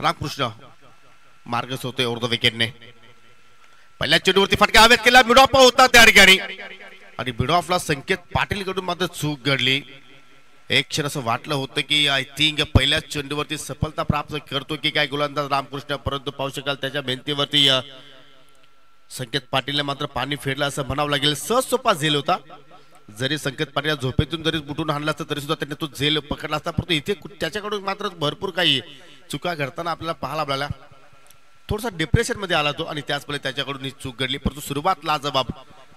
Ramakrishna Marcus होतोय over the विकेटने. पहिल्या चेंडूवरती फटका हवेत केला, मिड ऑफ होता त्या ठिकाणी आणि मिड ऑफला संकेत पाटील कडून मात्र चूक घडली. एक क्षण असं वाटलं होतं की आय थिंक पहिल्या चेंडूवरती सफलता प्राप्त करतो की काय गोलंदाज रामकृष्ण, परंतु पाहू शकाल त्याच्या मेहनतीवरती संकेत पाटीलने मात्र पाणी फेडलं असं म्हणावं लागेल. सहज सोपा झेल होता. जरी संकेत पाटील झोपेतून जरी बुटून आणला असता तरी सुद्धा त्यांनी तो झेल पकडला असता, परंतु इथे त्याच्याकडून मात्र भरपूर काही चुका घडताना आपल्याला पाहायला मिळाल्या. थोडासा डिप्रेशन मध्ये आला तो आणि त्याचवेळी त्याच्याकडून ही चूक घडली. परंतु सुरुवात लाजबाब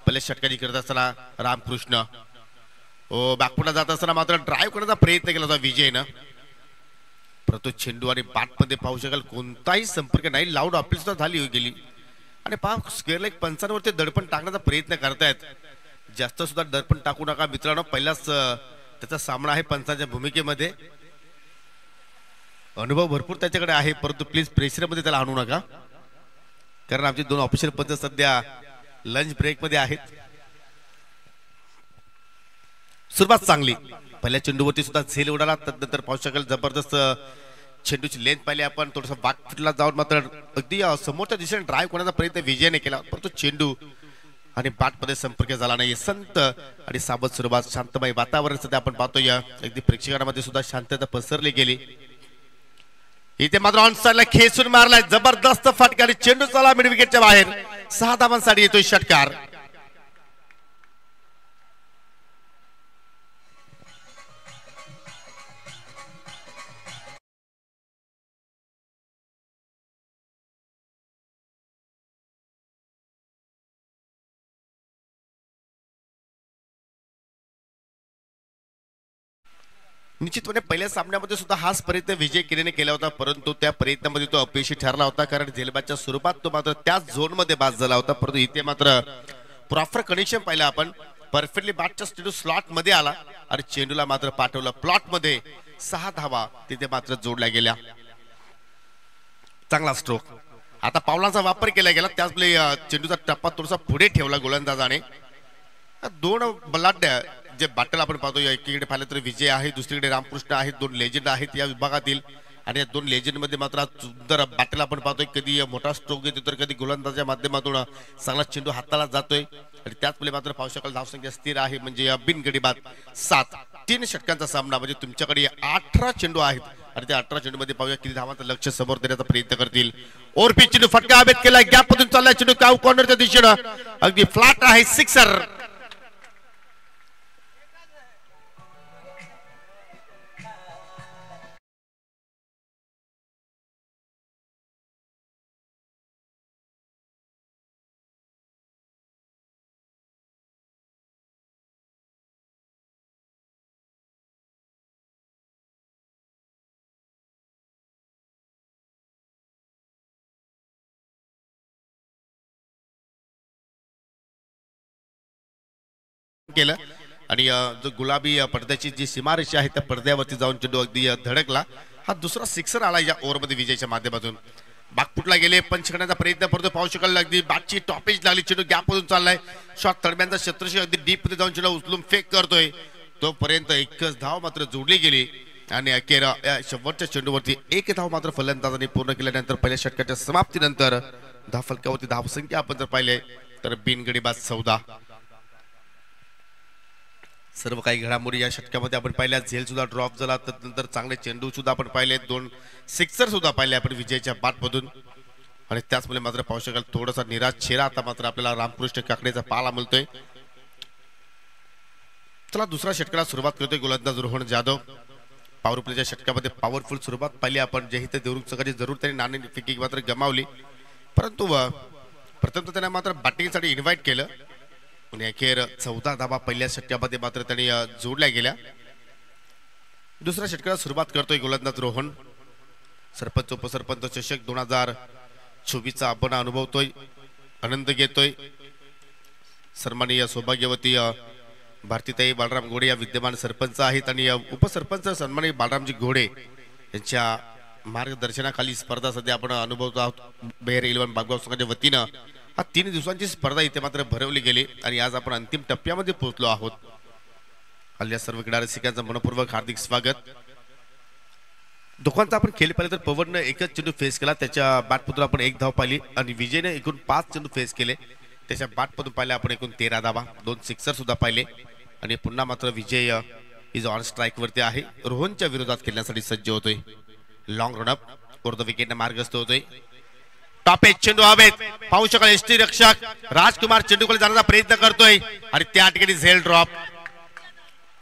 पहिल्या षटकाची करत असताना रामकृष्ण बॅकफुटला जात असताना मात्र ड्राईव्ह करण्याचा प्रयत्न केला होता विजयनं, परंतु चेंडू आणि बॅटमध्ये पाहू शकाल कोणताही संपर्क नाही. लाऊड अपील सुद्धा झाली गेली आणि पहा स्क्वेअर लेग पंचांवरती दडपण टाकण्याचा प्रयत्न करतायत. जास्त सुद्धा दडपण टाकू नका मित्रांनो. पहिलाच त्याचा सामना आहे पंचांच्या भूमिकेमध्ये, अनुभव भरपूर त्याच्याकडे आहे, परंतु प्लीज प्रेशरमध्ये त्याला आणू नका, कारण आमचे दोन ऑफिशियल पंच सध्या लंच ब्रेक मध्ये आहेत. सुरुवात चांगली, पहिल्या चेंडूवरती सुद्धा झेल उडाला. त्यानंतर पाहू शकाल जबरदस्त चेंडूची लेंथ पाहिली आपण, थोडासा बॅकफुटला जाऊन मात्र अगदी समोरच्या दिशेने ड्राईव्ह करण्याचा प्रयत्न विजयने केला, परंतु चेंडू आणि बॅटमध्ये संपर्क झाला नाही. संत आणि सावध सुरुवात, शांतमय वातावरण सध्या आपण पाहतोय. अगदी प्रेक्षकांमध्ये सुद्धा शांतता पसरली गेली. इथे मात्र ऑन साइडला खेचून मारलाय जबरदस्त फटका आणि चेंडू चला मिड विकेटच्या बाहेर. 6 धावांसाठी येतोय षटकार. निश्चितपणे पहिल्या सामन्यामध्ये सुद्धा हाच प्रयत्न विजय किरणने केला होता, परंतु त्या प्रयत्नामध्ये तो अपयशी ठरला होता, कारण झेलबादच्या स्वरूपात तो मात्र त्याच झोन मध्ये बाद झाला होता. परंतु इथे मात्र प्रॉपर कनेक्शन पाहिलं आपण, परफेक्टली बॅटच्या चेंडू स्लॉट मध्ये आला आणि चेंडूला मात्र पाठवलं प्लॉट मध्ये. 6 धावा तिथे मात्र जोडल्या गेल्या. चांगला स्ट्रोक. आता पावलांचा वापर केला गेला, त्याचवेळी चेंडूचा टप्पा थोडासा पुढे ठेवला गोलंदाजाने. 2 बलाढ्य जे बॅटल आपण पाहतो, एकीकडे पाहिलं तर विजय आहे, दुसरीकडे रामकृष्ण आहेत, 2 लेजंड आहेत या विभागातील. आणि या 2 लेजंड मध्ये मात्र सुंदर बॅटल आपण पाहतोय. कधी मोठा स्ट्रोक घेतो तर कधी गोलंदाजाच्या माध्यमातून चांगला चेंडू हाताला जातोय. आणि त्याचवेळी मात्र पाहू शकाल धावसंख्या स्थिर आहे, म्हणजे बिनगडी बाद 7. 3 षटकांचा सामना, म्हणजे तुमच्याकडे 18 चेंडू आहेत आणि त्या 18 चेंडू मध्ये पाहूया किती धावांचं लक्ष समोर देण्याचा प्रयत्न करतील. ओरपी चेंडू फटका हवेत केला, गॅप मधून चाललाय चेंडू काऊ कॉर्नरच्या दिशेनं, अगदी फ्लॅट आहे, सिक्सर. केलं आणि जो गुलाबी पडद्याची जी सीमारेषा आहे त्या पडद्यावरती जाऊन चेंडू अगदी धडकला. हा दुसरा सिक्सर आला या ओव्हरमध्ये विजयच्या माध्यमातून. बागपुटला गेले, पंच करण्याचा प्रयत्न करतो, पाहू शकाल अगदी बॅटची टॉपेज लागली, चेंडू गॅप मधून चाललाय. शॉट तडम्यांचा शत्रुशी अगदी डीप मध्ये जाऊन चेंडू उचलून फेक करतोय. तोपर्यंत एकच धाव मात्र जोडली गेली आणि अखेर शेवटच्या चेंडूवरती 1 धाव मात्र फलंदाजांनी पूर्ण केल्यानंतर पहिल्या षटकाच्या समाप्तीनंतर धाव फलकावरती धावसंख्या आपण जर पाहिले तर बिनगडी बाद 14. सर्व काही घडामोडी या षटकामध्ये आपण पाहिल्या. झेल सुद्धा ड्रॉप झाला, त्यानंतर चांगले चेंडू सुद्धा आपण पाहिले, 2 सिक्सर सुद्धा पाहिले आपण विजयच्या बॅटमधून. आणि त्याचमुळे मात्र पाहू शकाल थोडासा निराश चेहरा आता मात्र आपल्याला रामकृष्ण काकडेचा पाहायला मिळतोय. चला दुसऱ्या षटकाला सुरुवात करतोय गोलंदाज रोहन जाधव. पॉवर प्लेच्या षटकामध्ये पॉवरफुल सुरुवात पाहिली आपण. जयहित देवरुखसाठी जरूर त्यांनी नाणेफेकी मात्र गमावली, परंतु प्रथम त्यांना मात्र बॅटिंगसाठी इन्व्हाइट केलं आणि अखेर 14 धावा पहिल्या षटकामध्ये मात्र त्यांनी जोडल्या गेल्या. दुसऱ्या षटकाला सुरुवात करतोय गोलंदाज रोहन. सरपंच उपसरपंच चषक 2024 आपण अनुभवतोय, आनंद घेतोय. सन्माननीय सौभाग्यवती भारतीताई बाळराम घोडे या विद्यमान सरपंच आहेत आणि उपसरपंच सन्माननीय बाळरामजी घोडे यांच्या मार्गदर्शनाखाली स्पर्धा सध्या आपण अनुभवत आहोत. बेर 11 बागगाव संघाच्या वतीनं 3 दिवसांची स्पर्धा इथे मात्र भरवली गेली आणि आज आपण अंतिम टप्प्यामध्ये पोहोचलो आहोत. हल्ल्या सर्व क्रीडा रसिकांचं मनपूर्वक हार्दिक स्वागत. दोघांचा आपण खेळ पाहिलं तर पवननं एकच चेंडू फेस केला, त्याच्या बॅटमधून आपण एक धाव पाहिली आणि विजयने एकूण 5 चेंडू फेस केले, त्याच्या बॅटमधून पाहिले आपण एकूण 13 धावा, 2 सिक्सर सुद्धा पाहिले आणि पुन्हा मात्र विजय इज ऑन स्ट्राईक वरती आहे. रोहनच्या विरोधात खेळण्यासाठी सज्ज होतोय. लॉंग रनअप ओर द विकेटने मार्गस्थ होतोय. टॉप एज चेंडू हवेत, पाहू शकाल एसटी रक्षक राजकुमार चेंडूकडे जाण्याचा प्रयत्न करतोय आणि त्या ठिकाणी झेल ड्रॉप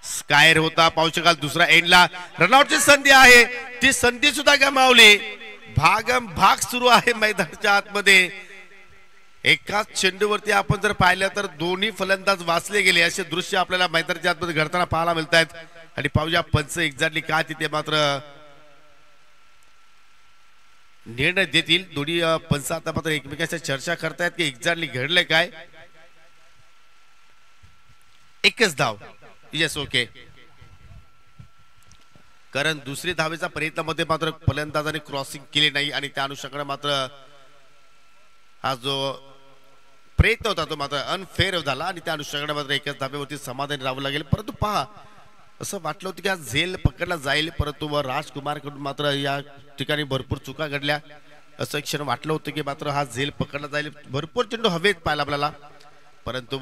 स्कायर होता. पाहू शकाल दुसरा एंडला रनआउटची संधी आहे, ती संधी सुद्धा गमावली. भाग सुरू आहे मैदानाच्या आतमध्ये. एकाच चेंडूवरती आपण जर पाहिलं तर दोन्ही फलंदाज वाचले गेले असे दृश्य आपल्याला मैदानाच्या आतमध्ये घडताना पाहायला मिळत आहेत. आणि पाहूया पंच एक्झॅक्टली काय तिथे मात्र निर्णय देतील. दोन्ही पंच आता मात्र एकमेकांच्या चर्चा करतायत की एक्झॅक्टली घडले काय. एकच धाव, येस ओके, कारण दुसरी धावेचा प्रयत्नामध्ये मात्र फलंदाजाने क्रॉसिंग केली नाही आणि त्या अनुषंगाने मात्र हा जो प्रयत्न होता तो मात्र अनफेअर झाला आणि त्या अनुषंगाने मात्र एकाच धाब्यावरती समाधानी राहावं लागेल. परंतु पहा, असं वाटलं होतं की हा झेल पकडला जाईल, परंतु राजकुमार कडून मात्र या ठिकाणी भरपूर चुका घडल्या. असं क्षण वाटलं होतं की मात्र हा झेल पकडला जाईल. भरपूर चेंडू हवेत पाहिला आपल्याला, परंतु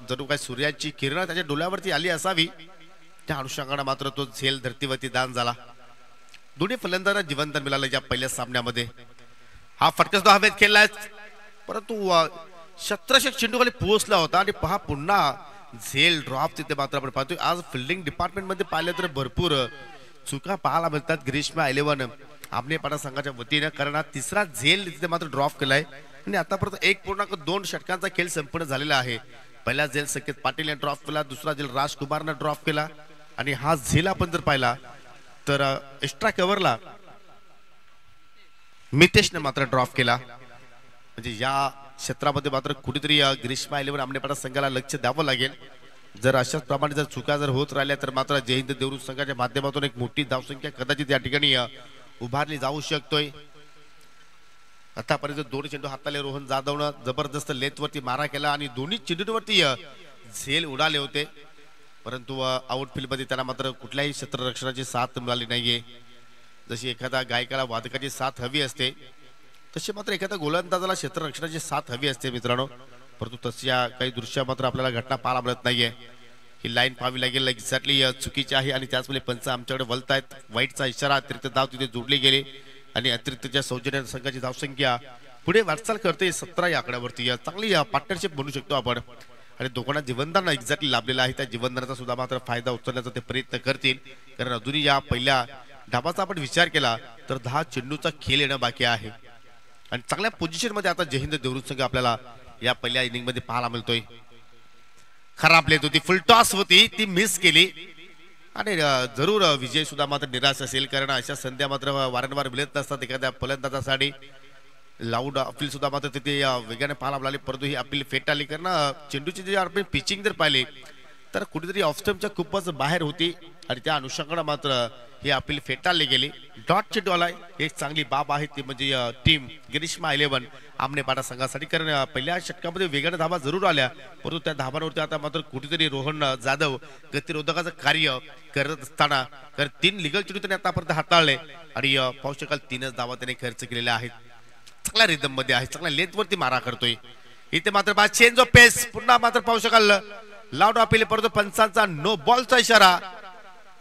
जणू काय सूर्याची किरण त्याच्या डोळ्यावरती आली असावी, त्या अनुषंगाने मात्र तो झेल धरतीवरती दान झाला. दोन्ही फलंदाजांना जीवनदान मिळालं या पहिल्या सामन्यामध्ये. हा फटका सुद्धा हवेत खेळलाय, परंतु शत्रक्षक चेंडूखाली पोहोचला होता आणि पहा पुन्हा झेल ड्रॉप तिथे मात्र आपण पाहतोय. आज फिल्डिंग डिपार्टमेंट मध्ये पाहिलं तर भरपूर चुका पाहायला मिळतात ग्रीष्मा 11 आमनेपाडा संघाच्या वतीने, कारण हा तिसरा झेल तिथे मात्र ड्रॉप केलाय आणि आतापर्यंत 1.2 षटकांचा खेळ संपूर्ण झालेला आहे. पहिला झेल संकेत पाटील यांनी ड्रॉप केला, दुसरा झेल राजकुमारने ड्रॉप केला आणि हा झेल आपण जर पाहिला तर एक्स्ट्रा कव्हरला मितेशने मात्र ड्रॉप केला. म्हणजे या क्षेत्रामध्ये मात्र कुठेतरी ग्रीष्मा 11 आमनेपाडा संघाला लक्ष द्यावं लागेल. जर अशाच प्रमाणे जर चुका जर होत राहिल्या तर मात्र जय हिंद देवरुख संघाच्या माध्यमातून एक मोठी धावसंख्या कदाचित या ठिकाणी उभारली जाऊ शकतोय. आतापर्यंत 2 चेंडू हाताले रोहन जाधवनं जबरदस्त लेथवरती मारा केला आणि दोन्ही चेंडूंवरती झेल उडाले होते, परंतु आउटफील्ड मध्ये त्याला मात्र कुठल्याही क्षेत्ररक्षणाची साथ मिळाली नाहीये. जशी एखादा गायकाला वादकाची साथ हवी असते तशी मात्र एखाद्या गोलंदाजाला क्षेत्ररक्षणाची साथ हवी असते मित्रांनो, परंतु तशा काही दृश्य मात्र आपल्याला घटना पाहायला मिळत नाहीये. ही लाईन पाहावी लागेल, एक्झॅक्टली चुकीची आहे आणि त्याचवेळी पंच आमच्याकडे वलतायत. वाईटचा इशारा, अतिरिक्त धाव तिथे जोडली गेली आणि अतिरिक्तच्या सौजन्य संघाची धावसंख्या पुढे वाटचाल करते 17 या आकड्यावरती. चांगली पार्टनरशिप म्हणू शकतो आपण आणि दोघांना जीवनदान एक्झॅक्टली लाभलेला आहे. त्या जीवनदानाचा सुद्धा मात्र फायदा उचलण्याचा ते प्रयत्न करतील, कारण अजूनही या पहिल्या धावाचा आपण विचार केला तर 10 चेंडूचा खेळ येणं बाकी आहे आणि चांगल्या पोझिशन मध्ये आता जय हिंद देवरुख संघ आपल्याला या पहिल्या इनिंग मध्ये पाहायला मिळतोय. खराब लेत होती, फुल टॉस होती, ती मिस केली आणि जरूर विजय सुद्धा मात्र निराश असेल, कारण अशा संध्या मात्र वारंवार मिळत नसतात एखाद्या फलंदाजासाठी. लाऊड अपील सुद्धा मात्र तिथे वेगाने पाहायला मिळाली, परंतु ही अपील फेटाळली, कारण चेंडूची जी आपण पिचिंग जर पाहिली तर कुठेतरी ऑफ स्टंपच्या खूपच बाहेर होती आणि त्या अनुषंगाने मात्र ही अपील फेटाळली गेली. डॉट चेंडू आलाय, एक चांगली बाब आहे ती म्हणजे टीम ग्रीष्मा 11 आमनेपाडा संघासाठी, कारण पहिल्या षटकामध्ये वेगाने धावा जरूर आल्या, परंतु त्या धावांवरती आता मात्र कुठेतरी रोहन जाधव गतिरोधकाचं कार्य करत असताना, कारण 3 लिगल चेंडू त्याने आतापर्यंत हाताळले आणि पाहू शकाल 3च धावा त्याने खर्च केलेल्या आहेत. चांगल्या रिदम मध्ये आहे, चांगल्या लेंथ वरती मारा करतोय. इथे मात्र चेंज ऑफ पेस, पुन्हा मात्र पाहू शकाल लाऊड अपील, परंतु पंचांचा नो बॉलचा इशारा.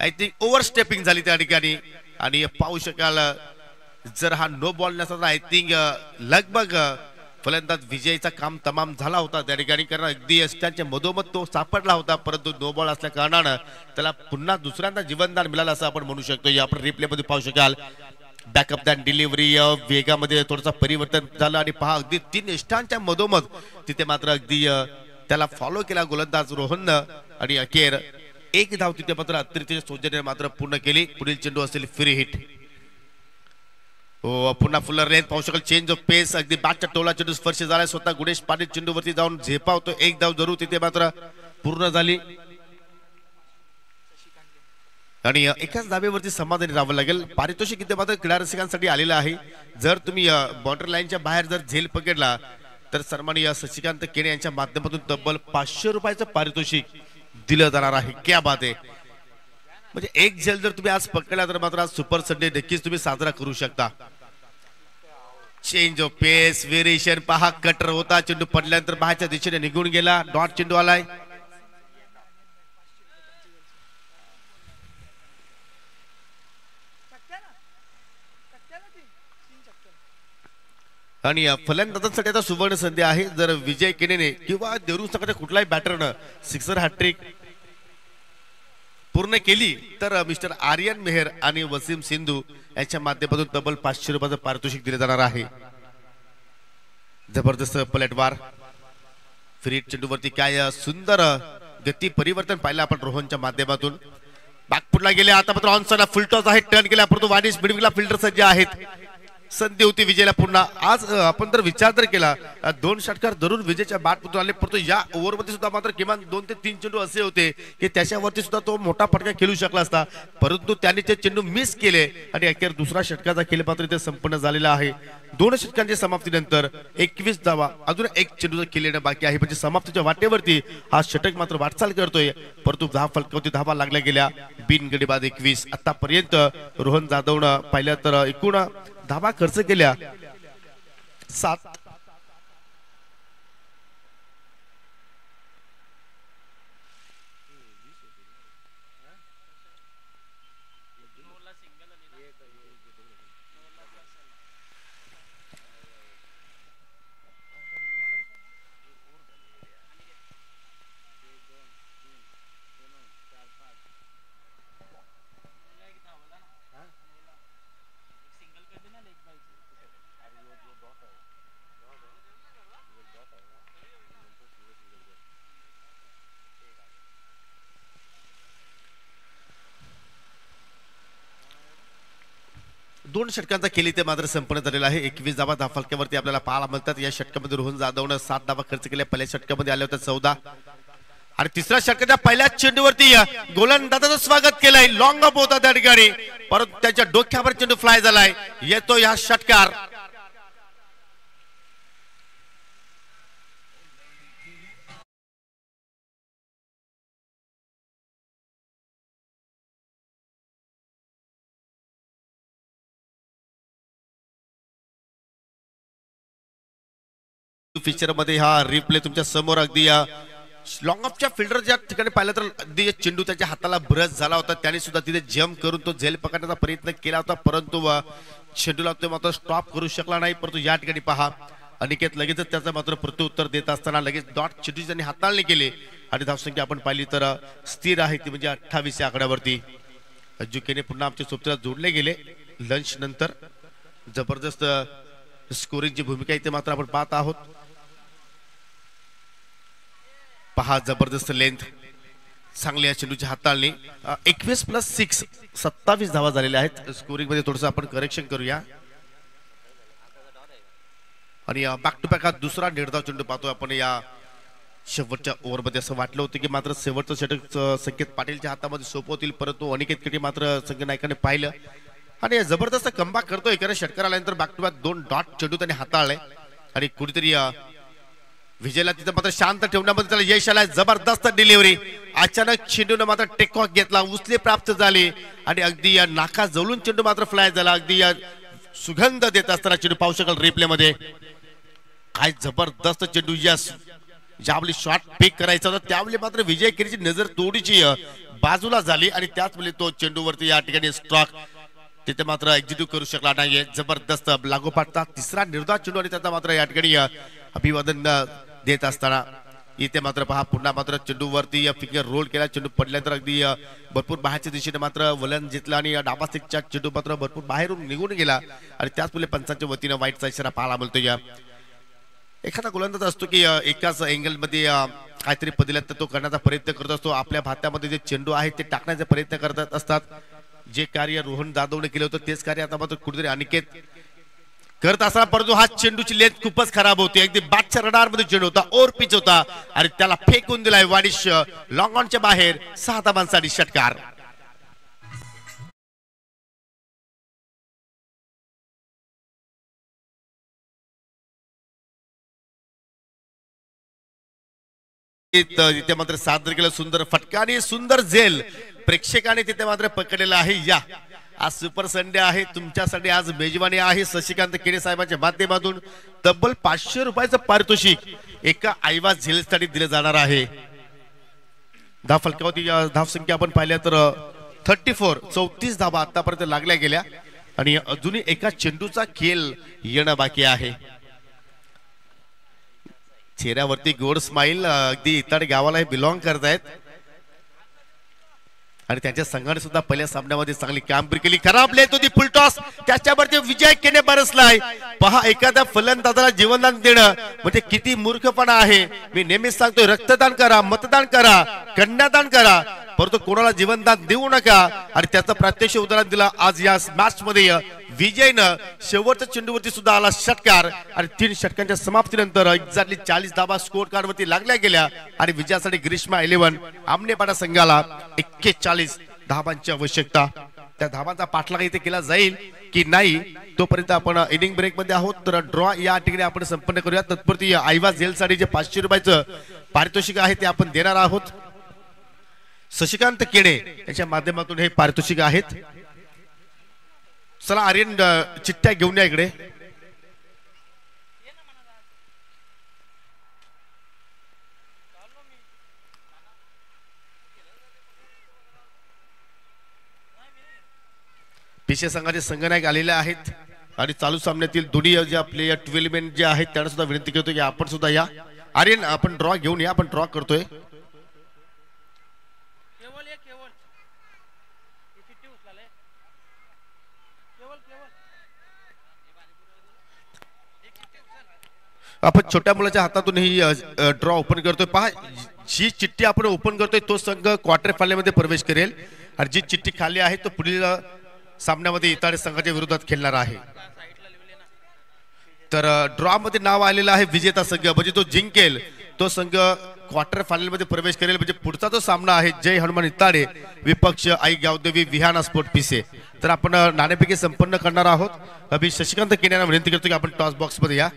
आय थिंक ओव्हर स्टेपिंग झाली त्या ठिकाणी आणि पाहू शकाल जर हा नो बॉल नसता तर आय थिंक लगभग फलंदाज विजयचा काम तमाम झाला होता त्या ठिकाणी, कारण अगदी यष्टांच्या मधोमध तो सापडला होता, परंतु नो बॉल असल्या कारणानं त्याला पुन्हा दुसऱ्यांदा जीवनदान मिळालं असं आपण म्हणू शकतो. आपण रिप्ले मध्ये पाहू शकाल बॅकअप दॅन डिलिव्हरी वेगामध्ये थोडंसं परिवर्तन झालं आणि पहा अगदी 3 यष्टांच्या मधोमध तिथे मात्र अगदी त्याला फॉलो केला गोलंदाज रोहननं आणि अखेर एक धाव तिथे मात्र अतिरिक्त सौजन्य मात्र पूर्ण केली. पुढील चेंडू असेल फ्री हिट. पुन्हा फुलर लेंथ पाहू शकाल, चेंज ऑफ पेस, अगदी बॅटच्या टोला चेंडू स्पर्श झाला, स्वतः गुणेश पाटील चेंडूवरती जाऊन झेपावतो. एक धाव जरूर तिथे मात्र पूर्ण झाली आणि एकाच धावेवरती समाधानी राहावं लागेल. पारितोषिक इथे मात्र क्रीडा रसिकांसाठी आलेलं आहे. जर तुम्ही बॉर्डर लाईनच्या बाहेर जर झेल पकडला तर सन्माननीय शशिकांत केणे यांच्या माध्यमातून तब्बल 500 रुपयाचं पारितोषिक दिलं जाणार आहे. क्या बात आहे. म्हणजे एक झेल जर तुम्ही आज पकडला तर मात्र आज सुपर संडे नक्कीच तुम्ही साजरा करू शकता. चेंज ऑफ पेस व्हेरिएशन पहा, कटर होता, चेंडू पडल्यानंतर बाहेरच्या दिशेने निघून गेला, डॉट चेंडू आलाय. आणि फलंदाजांसाठी आता सुवर्ण संधी आहे. जर विजय केनेने किंवा देवरूखच्या कुठलाही बॅटरनं सिक्सर हॅट्रिक पूर्ण केली तर मिस्टर आर्यन मेहर आणि वसीम सिंधू यांच्या माध्यमातून तब्बल 500 रुपयाचं पारितोषिक दिले जाणार आहे. जबरदस्त पलटवार फ्रीट चेंडूवरती काय सुंदर गती परिवर्तन पाहिलं आपण रोहनच्या माध्यमातून. बॅकफुटला गेले, आता मात्र ऑनसाइडला फुल टॉस आहे, टर्न केला परंतु वानिश मिडविंगला फिल्डर सज्ज आहेत. संधी होती विजयला पुन्हा. आज आपण जर विचार जर केला 2 षटकार धरून विजयच्या बॅटमधून आले, परंतु या ओव्हरमध्ये सुद्धा मात्र किमान 2 ते 3 चेंडू असे होते की त्याच्यावरती सुद्धा तो मोठा फटका खेळू शकला असता, परंतु त्यांनी ते चेंडू मिस केले आणि अखेर दुसरा षटकाचा खेळ मात्र इथे संपन्न झालेला आहे. 2 षटकांच्या समाप्तीनंतर 21 धावा, अजून एक चेंडूचा खेळ येणं बाकी आहे. म्हणजे समाप्तीच्या वाटेवरती हा षटक मात्र वाटचाल करतोय, परंतु 10 फलकावरती धावा लागल्या गेल्या. बिनगडी बाद 21. आतापर्यंत रोहन जाधवनं पाहिलं तर एकूण धावा खर्च केल्या 7. दोन षटकांचा खेळ इथे मात्र संपन्न झालेला आहे. 21 धावा 10 फलकावरती आपल्याला पाहायला मिळतात. या षटकामध्ये रोहन जाधवनं 7 धावा खर्च केल्या. पहिल्या षटकामध्ये आल्या होत्या 14 आणि तिसऱ्या षटकाच्या पहिल्या चेंडूवरती गोलंदाजाचं स्वागत केलंय. लॉंग अप होता त्या ठिकाणी, परंतु त्याच्या डोक्यावर चेंडू फ्लाय झालाय. येतो या षटकार. फीचर मध्ये हा रिप्ले तुमच्या समोर अगदी लॉंग ऑफच्या फिल्डर ज्या ठिकाणी पाहिलं तर अगदी चेंडू त्याच्या हाताला ब्रश झाला होता, त्याने सुद्धा तिथे जम्प करून तो झेल पकडण्याचा प्रयत्न केला होता, परंतु चेंडूला तो मात्र स्टॉप करू शकला नाही. परंतु या ठिकाणी पहा अनिकेत लगेचच त्याचं मात्र प्रत्युत्तर देत असताना लगेच डॉट चेंडू त्यांनी हाताळणी केले आणि धावसंख्या आपण पाहिली तर स्थिर आहे ती म्हणजे 28 या आकड्यावरती. अज्जुकेने पुन्हा आमच्या सोबतीला जोडले गेले लंच नंतर. जबरदस्त स्कोरिंगची भूमिका इथे मात्र आपण पाहत आहोत. पहा जबरदस्त लेंथ, चांगली या चेंडूची हाताळणी. 21+6 27 धावा झालेल्या आहेत. स्कोरिंग मध्ये थोडंसं आपण करेक्शन करूया. आणि बॅक टू बॅक हा दुसरा निर्धाव चेंडू पाहतोय आपण या शेवटच्या ओव्हरमध्ये. असं वाटलं होतं की मात्र शेवटचं षटक संकेत पाटीलच्या हातामध्ये सोपवतील, परंतु अनिकेत कडे मात्र संघ नायकाने पाहिलं आणि जबरदस्त कमबॅक करतोय. कारण षटकार आल्यानंतर बॅक टू बॅक 2 डॉट चेंडू त्याने हाताळले आणि कुठेतरी विजयला तिथं मात्र शांत ठेवण्यामध्ये त्याला यश आलंय. जबरदस्त डिलिव्हरी. अचानक चेंडूने मात्र टेक ऑफ घेतला, उचले प्राप्त झाले आणि अगदी या नाका जवळून चेंडू मात्र फ्लाय झाला. अगदी या सुगंध देत असताना चेंडू पाहू शकाल रिप्ले मध्ये. काय जबरदस्त चेंडू. ज्यावेळी शॉट पिक करायचा होता त्यावेळी मात्र विजय केरीची नजर थोडीशी बाजूला झाली आणि त्याच वेळी तो चेंडूवरती या ठिकाणी स्ट्रोक तिथे मात्र एक्झिक्यूट करू शकला नाहीये. जबरदस्त लागोपाठचा तिसरा निर्धाव चेंडू आणि त्याचा मात्र या ठिकाणी अभिवादन देत असताना इथे मात्र पहा पुन्हा मात्र चेंडूवरती फिंगर रोल केला. चेंडू पडल्यानंतर अगदी भरपूर बाहेरच्या दिशेने मात्र वलन जिंकला आणि डाबा स्टिकच्या चेंडू मात्र भरपूर बाहेरून निघून गेला आणि त्याच मुले पंचांच्या वतीने वाईटचा इशारा पाहायला मिळतो. एखादा गोलंदाज असतो की एकाच अँगल मध्ये काहीतरी पदिल्यात तो करण्याचा प्रयत्न करत असतो. आपल्या भात्यामध्ये जे चेंडू आहे ते टाकण्याचा प्रयत्न करत असतात. जे कार्य रोहन जाधवने केलं होतं तेच कार्य आता मात्र कुठेतरी अनिकेत करत असताना, परंतु हा चेंडूची लेंथ खूपच खराब होती. अगदी बॅटच्या रडारमध्ये चेंडू होता, ओव्हर पिच होता आणि त्याला फेकून दिलाय वाडिश लॉंग ऑनच्या बाहेर. 6 धावांसाठी षटकार. इथे मात्र सादर केलं सुंदर फटका आणि सुंदर झेल. प्रेक्षकाने तिथे मात्र पकडलेलं आहे. या आज सुपर संडे आहे तुमच्यासाठी. आज मेजवानी आहे शशिकांत केडे साहेबांच्या माध्यमातून तब्बल 500 रुपयाचं पारितोषिक एका आईवा झेलसाठी दिलं जाणार आहे. धाव फलकावरती धाव संख्या आपण पाहिल्या तर 34 धावा आतापर्यंत लागल्या गेल्या आणि अजूनही एका चेंडूचा खेळ येणं बाकी आहे. चेहऱ्यावरती गोड स्माइल, अगदी इतर गावाला हे बिलॉंग करतायत आणि त्यांच्या संघाने सुद्धा पहिल्या सामन्यामध्ये चांगली कामगिरी केली. खराब लेत होती फुल टॉस, त्याच्यावरती विजय केने बरसलाय. पहा एखाद्या फलंदाजाला जीवनदान देणं म्हणजे किती मूर्खपणा आहे. मी नेहमीच सांगतोय रक्तदान करा, मतदान करा, कन्यादान करा, परंतु कोणाला जीवनदान देऊ नका. आणि त्याचं प्रत्यक्ष उदाहरण दिलं आज या मॅच मध्ये विजयनं. शेवटच्या चेंडूवरती सुद्धा आला षटकार आणि 3 षटकांच्या समाप्तीनंतर एक्झॅक्टली 40 धावा स्कोर कार्ड वरती लागल्या गेल्या आणि विजयासाठी ग्रीष्मा 11 आमनेपाडा संघाला 41 धावांची आवश्यकता. त्या धावांचा पाठलाग इथे केला जाईल की नाही तोपर्यंत आपण इनिंग ब्रेक मध्ये आहोत. तर ड्रॉ या ठिकाणी आपण संपन्न करूया. तत्पुरती आईवा झेलसाठी जे 500 रुपयाचं पारितोषिक आहे ते आपण देणार आहोत. शशिकांत केडे यांच्या माध्यमातून हे पारितोषिक आहेत. चला आर्यन चिठ्ठ्या घेऊन या इकडे. पीसीए संघाचे संघनायक आलेले आहेत आणि चालू सामन्यातील दोन्ही ज्या प्लेयर 12 मेन जे आहेत त्यांना सुद्धा विनंती करतो की आपण सुद्धा या. आर्यन आपण ड्रॉ घेऊन या. आपण ड्रॉ करतोय. आपण छोट्या मुलाच्या हातातून ही ड्रॉ ओपन करतोय. पहा जी चिठ्ठी आपण ओपन करतोय तो संघ क्वार्टर फायनल मध्ये प्रवेश करेल आणि जी चिठ्ठी खाली आहे तो पुढील सामन्यामध्ये इतर संघाच्या विरोधात खेळणार आहे. तर ड्रॉ मध्ये नाव आलेलं आहे विजेता संघ म्हणजे तो जिंकेल तो संघ क्वार्टर फायनल मध्ये प्रवेश करेल. म्हणजे पुढचा जो सामना आहे जय हनुमान इताडे विपक्ष आई गावदेवी विहाना स्पोर्ट पीसीए. तर आपण नाणेफेकी संपन्न करणार आहोत. अभि शशिकांत केने यांना विनंती करतो की आपण टॉस बॉक्स मध्ये या.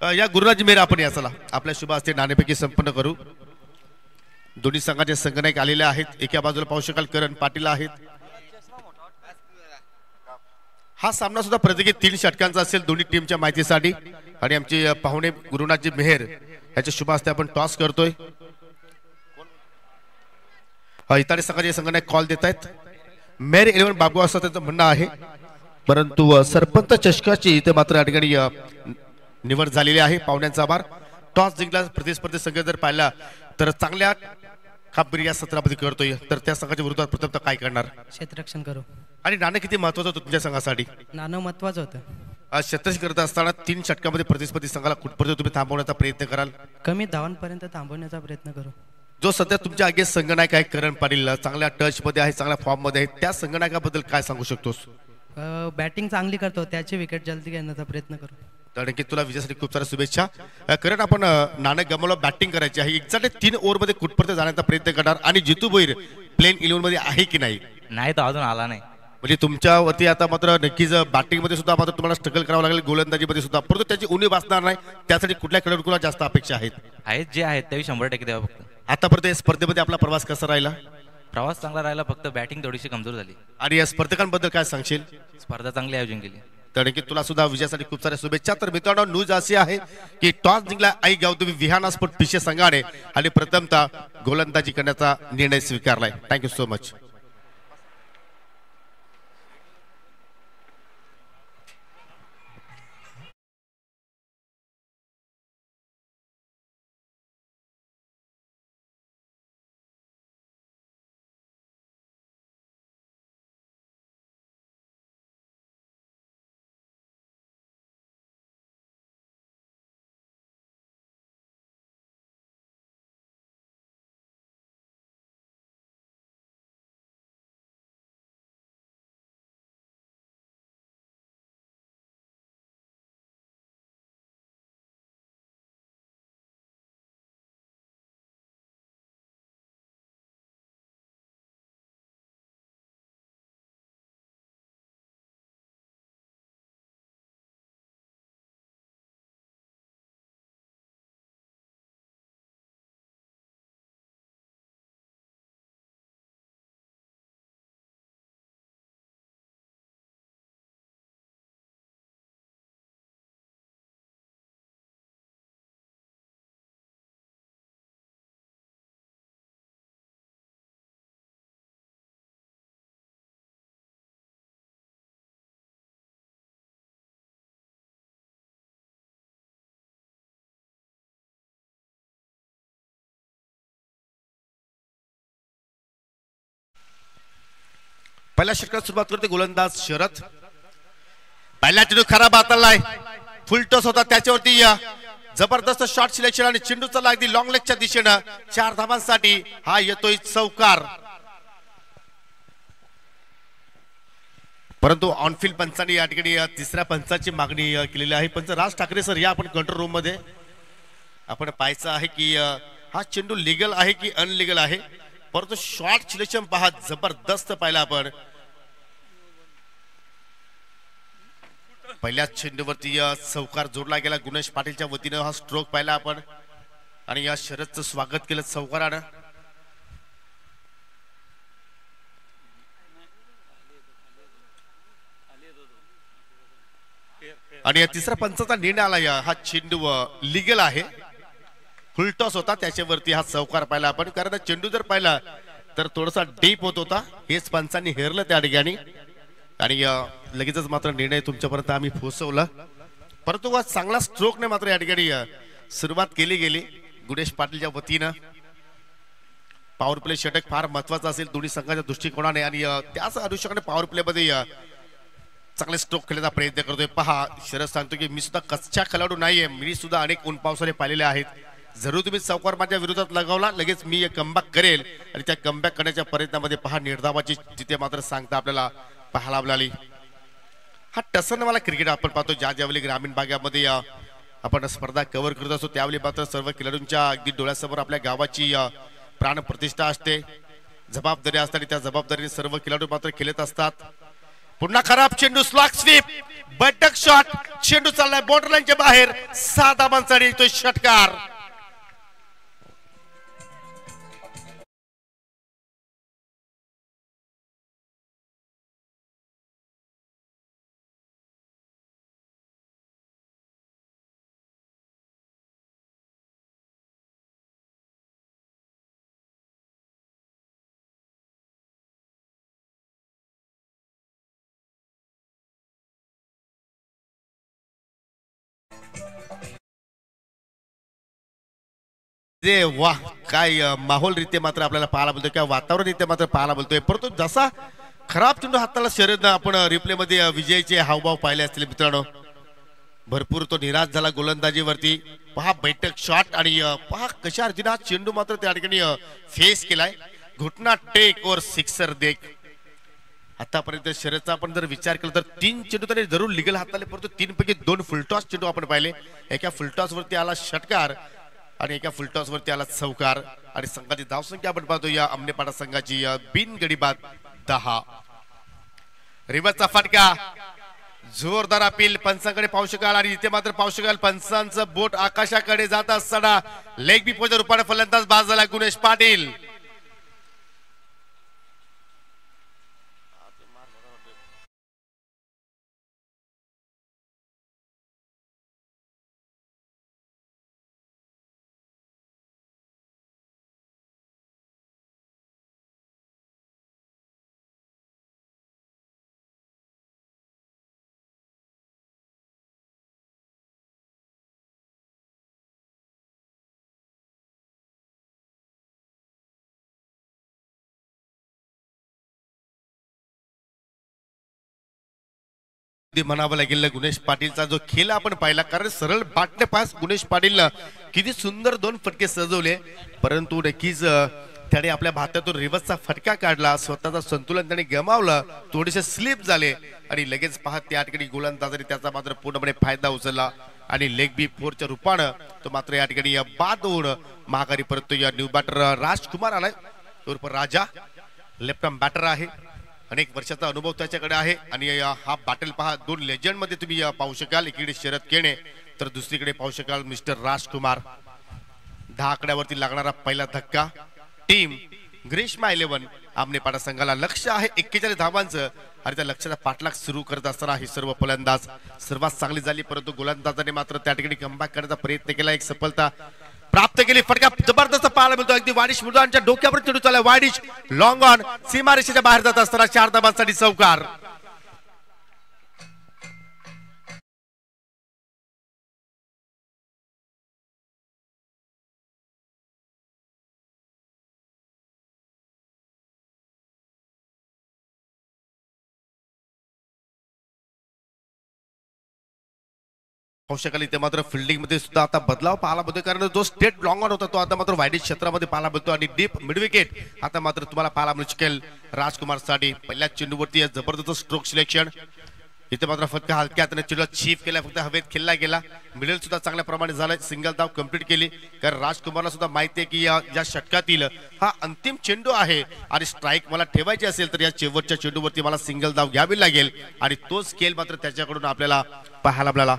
या गुरुराज मेहर आपण या. चला आपल्या शुभ हस्ते नाणेफेकी संपन्न करू. दोन्ही संघाचे संघनायक आलेले आहेत. एका बाजूला पाहू शकाल करण पाटील आहेत. हा सामना सुद्धा प्रत्येकी 3 षटकांचा असेल दोन्ही टीमच्या माहितीसाठी. आणि आमचे पाहुणे गुरुनाथजी मेहर याच्या शुभ हस्ते आपण टॉस करतोय. इताडे संघाचे संघनायक कॉल देत आहेत. मेहर 11 बाबू असं त्यांचं म्हणणं आहे. परंतु सरपंच चषकाची इथे मात्र या ठिकाणी निवड झालेली आहे. पाहुण्यांचा आभार. टॉस जिंकला प्रतिस्पर्धी संघ जर पाहिला तर चांगल्या कामगिरी या सत्रामध्ये करतोय. तर त्या संघाच्या विरोधात प्रथमतः काय करणार? क्षेत्ररक्षण करू. आणि नाणं किती महत्वाचं होतं तुमच्या संघासाठी? नाणं महत्वाचं होतं. आज क्षेत्ररक्षण करत असताना 3 षटकामध्ये प्रतिस्पर्धी संघाला कुठपर्यंत तुम्ही थांबवण्याचा प्रयत्न कराल? कमी धावांपर्यंत थांबवण्याचा प्रयत्न करू. जो सध्या तुमच्या आगे संघनायक आहे करण पाटील चांगल्या टच मध्ये आहे, चांगल्या फॉर्म मध्ये आहे, त्या संघनायकाबद्दल काय सांगू शकतोस? बॅटिंग चांगली करतो, त्याची विकेट जल्दी घेण्याचा प्रयत्न करू. तर नक्की तुला विजयासाठी खूप साऱ्या शुभेच्छा. करण आपण नाणं गमावलं, बॅटिंग करायची आहे. एक्झॅक्टली 3 ओव्हरमध्ये कुठपर्यंत जाण्याचा प्रयत्न करणार आणि जितू भोईर प्लेन 11 मध्ये आहे की नाही? नाही तर अजून आला नाही. म्हणजे तुमच्यावरती आता मात्र नक्कीच बॅटिंग मध्ये सुद्धा मात्र तुम्हाला स्ट्रगल करावं लागेल, गोलंदाजीमध्ये सुद्धा, परंतु त्याची उणीव असणार नाही. त्यासाठी कुठल्या खेळाडूला जास्त अपेक्षा आहेत जे आहेत ते 100% द्यावं. फक्त आतापर्यंत या स्पर्धेमध्ये आपला प्रवास कसा राहिला? प्रवास चांगला राहिला, फक्त बॅटिंग थोडीशी कमजोर झाली. आणि या स्पर्धकांबद्दल काय सांगशील? स्पर्धा चांगली आयोजन केली. तर नक्की तुला सुद्धा विजयासाठी खूप साऱ्या शुभेच्छा. तर मित्रांनो न्यूज अशी आहे की टॉस जिंकला आई गावदेवी विहाना स्पोर्ट पीसीए संघाने आणि प्रथमतः गोलंदाजी करण्याचा निर्णय स्वीकारलाय. Thank you so much. पहिल्या षटकात सुरुवात करते गोलंदाज शरद. पहिला चेंडू खराब हाताळलाय, फुल टॉस होता त्याच्यावरती जबरदस्त शॉट सिलेक्शन आणि चेंडू चालला अगदी लॉंग लेगच्या दिशेनं 4 धावांसाठी. हा येतोय चौकार. परंतु ऑनफिल्ड पंचांनी या ठिकाणी तिसऱ्या पंचाची मागणी केलेली आहे. पंच राज ठाकरे सर या आपण कंट्रोल रूम मध्ये आपण पाहायचं आहे की हा चेंडू लिगल आहे की अनलिगल आहे. परंतु शॉर्ट सिलेक्शन पहा, जबरदस्त पाहिला आपण. पहिल्या चेंडूवरती चौकार जोडला गेला गुणेश पाटीलच्या वतीनं. हा स्ट्रोक पाहिला आपण आणि या शरदचं स्वागत केलं चौकारानं. आणि तिसऱ्या पंचाचा निर्णय आला, हा चेंडू लिगल आहे, फुलटॉस होता त्याच्यावरती हा चौकार पाहिला आपण. कारण चेंडू जर पाहिला तर थोडासा डीप होत होता, हेच पंचांनी हेरलं त्या ठिकाणी आणि लगेचच मात्र निर्णय तुमच्यापर्यंत आम्ही पोहोचवला. परंतु हा चांगला स्ट्रोकने मात्र या ठिकाणी सुरुवात केली गेली गुणेश पाटीलच्या वतीनं. पॉवर प्ले षटक फार महत्वाचा असेल दोन्ही संघाच्या दृष्टिकोनाने आणि त्याच अनुषंगाने पॉवर प्ले मध्ये चांगले स्ट्रोक खेळण्याचा प्रयत्न करतोय. पहा शरद सांगतो की मी सुद्धा कच्च्या खेळाडू नाहीये, मी सुद्धा अनेक ऊन पावसाने पाहिलेले आहेत. जरूर तुम्ही चौकार माझ्या विरोधात लगावला लगेच मी कमबॅक करेल आणि त्या कमबॅक करण्याच्या प्रयत्नामध्ये पहा निर्धावाची तिथे मात्र सांगता आपल्याला पाहायला मिळाली. हा टसनवाला क्रिकेट आपण पाहतो ज्यावेळी ग्रामीण भागामध्ये आपण स्पर्धा कव्हर करत असतो त्यावेळी मात्र सर्व खेळाडूंच्या अगदी डोळ्यासमोर आपल्या गावाची प्राण प्रतिष्ठा असते, जबाबदारी असते आणि त्या जबाबदारीने सर्व खेळाडू मात्र खेळत असतात. पुन्हा खराब चेंडू, स्लॉग स्वीप, बैठक शॉट, चेंडू चाललाय बॉर्डरलाईनच्या बाहेर. 6 धावांसाठी येतोय षटकार. वाह काय माहोल रीत्या मात्र आपल्याला पाहायला बोलतोय किंवा वातावरण रीत्या मात्र पाहायला बोलतोय. परंतु जसा खराब चेंडू हाताला शरद आपण रिप्ले मध्ये विजयचे हावभाव पाहिले असतील मित्रांनो. भरपूर तो निराश झाला गोलंदाजीवरती. पहा बैठक शॉट आणि पहा कशा रीतीने हा चेंडू मात्र त्या ठिकाणी फेस केलाय. घुटना टेक और सिक्सर देख. आतापर्यंत शरदचा आपण जर विचार केला तर 3 चेंडू त्याने जरूर लिगल हाताले, परंतु 3 पैकी 2 फुलटॉस चेंडू आपण पाहिले. एका फुलटॉस वरती आला षटकार आणि एका फुलटॉस वरती आला चौकार. आणि संघाची धावसंख्या आपण पाहतो या अमनेपाडा संघाची बिनगडी बाद 10. रिवर्सचा फटका, जोरदार अपील पंचांकडे पाहू शकाल आणि इथे मात्र पाहू शकाल पंचांचं बोट आकाशाकडे जात असताना लेग बी पोच्या रूपाने फलंदाज बाद झाला गुणेश पाटील. म्हणावं लागेल गुणेश पाटीलचा जो खेळ आपण पाहिला, कारण सरळ बाटने पास गुणेश पाटीलनं किती सुंदर 2 फटके सजवले. परंतु नक्कीच त्याने आपल्या भात्यातून रिव्हर्सचा फटका काढला, स्वतःचा संतुलन त्याने गमावलं, थोडेसे स्लिप झाले आणि लगेच पाहत त्या ठिकाणी गोलंदाजाने त्याचा मात्र पूर्णपणे फायदा उचलला आणि लेग बी 4च्या रूपानं तो मात्र या ठिकाणी बाद होऊन महागारी परत या न्यू बॅटर राजकुमार आलाय. उर्फ राजा लेफ्ट आर्म बॅटर आहे, अनेक वर्षाचा अनुभव त्याच्याकडे आहे आणि हा बॅटल पहा 2 लेजंड मध्ये तुम्ही पाहू शकाल. एकीकडे शरद केणे तर दुसरीकडे पाहू शकाल मिस्टर राजकुमार. 10 आकड्यावरती लागणारा पहिला धक्का. टीम ग्रीष्मा 11 आमनेपाडा संघाला लक्ष आहे 41 धावांचं आणि त्या लक्ष्याचा पाठलाग सुरू करत असताना ही सर्व फलंदाज सर्वात चांगली झाली, परंतु गोलंदाजाने मात्र त्या ठिकाणी कमबॅक करण्याचा प्रयत्न केला, एक सफलता प्राप्त केली. फटका जबरदस्त पाहायला मिळतो, अगदी वाडिश मृदांच्या डोक्यावर चढू चालला. वाडिश लॉंग ऑन सीमारेषेच्या बाहेर जात असताना 4 धावांसाठी चौकार. शकाल इथे मात्र फिल्डिंग मध्ये सुद्धा आता बदलाव पाहायला मिळतोय, कारण जो स्टेट लॉंग ऑन होता तो आता मात्र वाईडिश क्षेत्रामध्ये पाहायला मिळतो आणि डीप मिड विकेट आता मात्र तुम्हाला पाहायला मिळू शकेल राजकुमार साठी. पहिल्या चेंडूवरती जबरदस्त स्ट्रोक सिलेक्शन. इथे मात्र फक्त हलक्या हाताने चेंडूला चीप केला, फक्त हवेत खेळला गेला. मिडल सुद्धा चांगल्या प्रमाणे झालाय, सिंगल धाव कंप्लीट केली, कारण राजकुमारला सुद्धा माहिती आहे की या षटकातील हा अंतिम चेंडू आहे आणि स्ट्राईक मला ठेवायची असेल तर या शेवटच्या चेंडूवरती मला सिंगल धाव घ्यावी लागेल आणि तो स्केल मात्र त्याच्याकडून आपल्याला पाहायला मिळाला.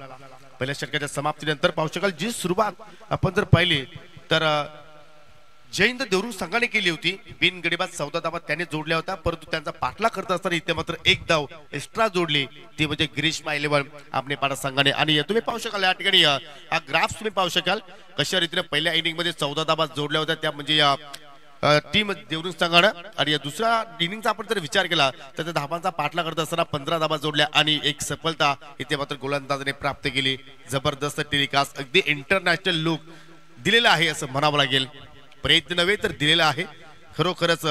पहिल्या षटकाच्या समाप्तीनंतर पाहू शकाल जी सुरुवात आपण जर पाहिली तर जयंत देवरू संघाने केली होती. बिनगडीबाद 14 धावा त्याने जोडल्या होत्या, परंतु त्यांचा पाठला करत असताना इथे मात्र एक धाव एक्स्ट्रा जोडली, ती म्हणजे ग्रीष्मा 11 आपणे पाडा संघाने. आणि तुम्ही पाहू शकाल या ठिकाणी हा ग्राफ तुम्ही पाहू शकाल कशा रीतीने पहिल्या इनिंग मध्ये 14 धावा जोडल्या होत्या, त्या म्हणजे या टीम देवरू संघानं. आणि या दुसऱ्या इनिंगचा आपण जर विचार केला तर त्या धावांचा पाठला करत असताना 15 धावा जोडल्या आणि एक सफलता इथे मात्र गोलंदाजाने प्राप्त केली. जबरदस्त टेलिकास्ट, अगदी इंटरनॅशनल लुक दिलेला आहे असं म्हणावं लागेल. प्रयत्न नव्हे तर दिलेला आहे. खरोखरच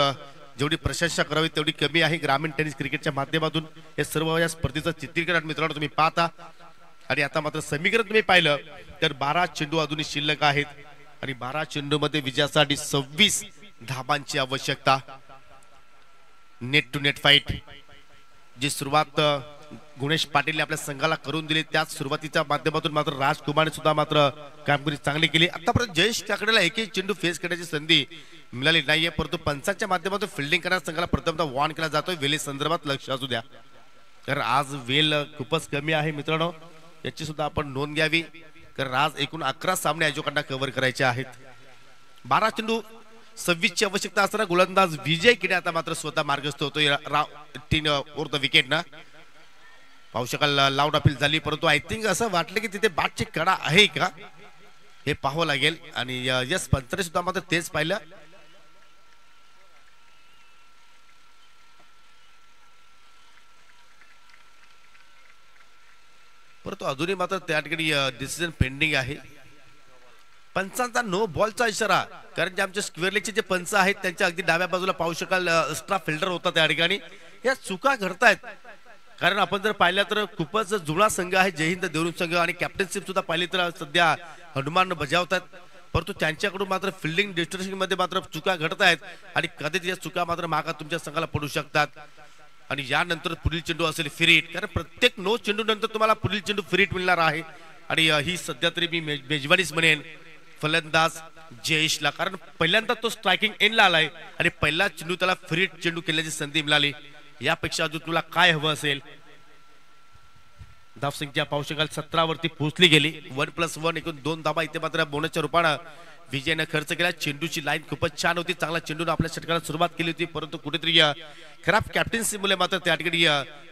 जेवढी प्रशंसा करावी तेवढी कमी आहे. ग्रामीण टेनिस क्रिकेटच्या माध्यमातून हे सर्व या स्पर्धेचं चित्रीकरण मित्रांनो तुम्ही पाहता. आणि आता मात्र समीकरण तुम्ही पाहिलं तर 12 चेंडू अजूनही शिल्लक आहेत आणि 12 चेंडू मध्ये विजयासाठी 26 धाबांची आवश्यकता. नेट टू नेट फाईट जी सुरुवात गुणेश पाटीलने आपल्या संघाला करून दिली, त्याच सुरुवातीच्या माध्यमातून मात्र राजकुमारने सुद्धा मात्र कामगिरी चांगली केली. आतापर्यंत जयेश काकडेला एकही चेंडू फेस करण्याची संधी मिळाली नाहीये, परंतु पंचांच्या माध्यमातून फिल्डिंग करणाऱ्या संघाला प्रथमतः वॉर्न केला जातोय. वेले संदर्भात लक्ष असू द्या, कारण आज वेल खूपच कमी आहे मित्रांनो, याची सुद्धा आपण नोंद घ्यावी, कारण आज एकूण 11 सामने आयोजकांना कव्हर करायचे आहेत. 12 चेंडू 26 ची आवश्यकता असताना गोलंदाज विजय किडे आता मात्र स्वतः मार्गस्थ होतोय 3 ओव्हर द विकेट ना. पाहू शकाल लाऊड अपील झाली, परंतु आय थिंक असं वाटलं की तिथे बॅटची कडा आहे का हे पाहावं लागेल. आणि यस पंतरे सुद्धा मात्र तेच पाहिलं. परंतु अजूनही मात्र त्या ठिकाणी डिसिजन पेंडिंग आहे. पंचांचा नो बॉलचा इशारा, कारण जे आमचे स्क्वेअरलेगचे जे पंच आहेत त्यांच्या अगदी डाव्या बाजूला पाहू शकाल एक्स्ट्रा फिल्डर होता त्या ठिकाणी. या चुका घडतायत, कारण आपण जर पाहिलं तर खूपच जुळा संघ आहे जय हिंद देवरू संघ आणि कॅप्टनशिप सुद्धा पाहिली तर सध्या हनुमान बजावतात, परंतु त्यांच्याकडून मात्र फिल्डिंग डिस्ट्रिब्युशन मध्ये मात्र चुका घडत आहेत आणि कधीच या चुका मात्र मागा तुमच्या संघाला पडू शकतात. आणि यानंतर पुढील चेंडू असेल फिरीट, कारण प्रत्येक नो चेंडू नंतर तुम्हाला पुढील चेंडू फिरीट मिळणार आहे. आणि ही सध्या तरी मी मेजवानीच म्हणेन फलंदाज जयेशला, कारण पहिल्यांदा तो स्ट्रायकिंग एंडला आलाय आणि पहिला चेंडू त्याला फिरीट चेंडू केल्याची संधी मिळाली. यापेक्षा अजून तुला काय हवं असेल. धावसंख्या पाहू शकाल 17 वरती पोहोचली गेली. 1+1 एकूण 2 धाबा इथे मात्र बोनसच्या रूपानं विजयने खर्च केला. चेंडूची लाईन खूपच छान होती, चांगला चेंडूने आपल्या षटकाला सुरुवात केली होती, परंतु कुठेतरी खराब कॅप्टन्सीमुळे मात्र त्या ठिकाणी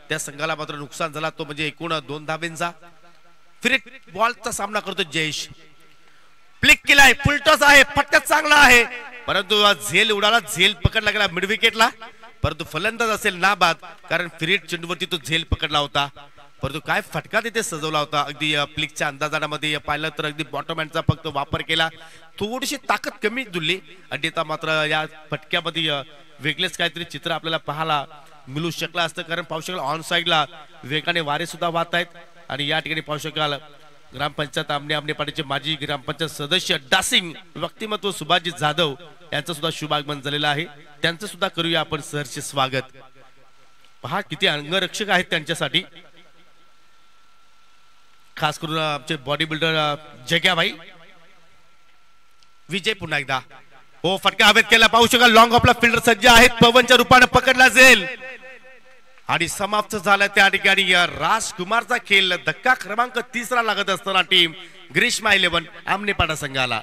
त्या संघाला मात्र नुकसान झाला, तो म्हणजे एकूण 2 धाब्यांचा. फिरीट बॉलचा सामना करतो जयेश. फ्लिक केलाय, फुलटॉस आहे, फटका चांगला आहे, परंतु झेल उडाला, झेल पकडला गेला मिड विकेटला, परंतु फलंदाज असेल नाबाद, कारण फिरीट चेंडूवरती तो झेल पकडला होता, परंतु काय फटका तिथे सजवला होता. अगदी फ्लिकच्या अंदाजामध्ये पाहिलं तर अगदी बॉटम हँडचा फक्त वापर केला, थोडीशी ताकद कमी जुळली आणि आता मात्र या फटक्यामध्ये वेगळेच काहीतरी चित्र आपल्याला पाहायला मिळू शकलं असतं, कारण पाहू शकाल ऑन साईडला वेगाने वारे सुद्धा वाहत आहेत. आणि या ठिकाणी पाहू शकाल ग्रामपंचायत आमने पाटीचे माजी ग्रामपंचायत सदस्य डासिंग व्यक्तिमत्व सुभाषजी जाधव यांचं सुद्धा शुभागमन झालेलं आहे, त्यांचं सुद्धा करूया आपण सहर्ष स्वागत. पहा किती अंगरक्षक आहेत त्यांच्यासाठी, खास करून आमचे बॉडी बिल्डर जग्याभाई. विजय पुन्हा एकदा हो, फटका हवेत केला, पाहू शकाल लॉंग ऑफला फिल्डर सज्ज आहेत, पवनच्या रूपाने पकडला जाईल आणि समाप्त झाला त्या ठिकाणी राजकुमारचा खेळ. धक्का क्रमांक 3 लागत असताना टीम ग्रीष्मा 11 आमनेपाडा संघाला.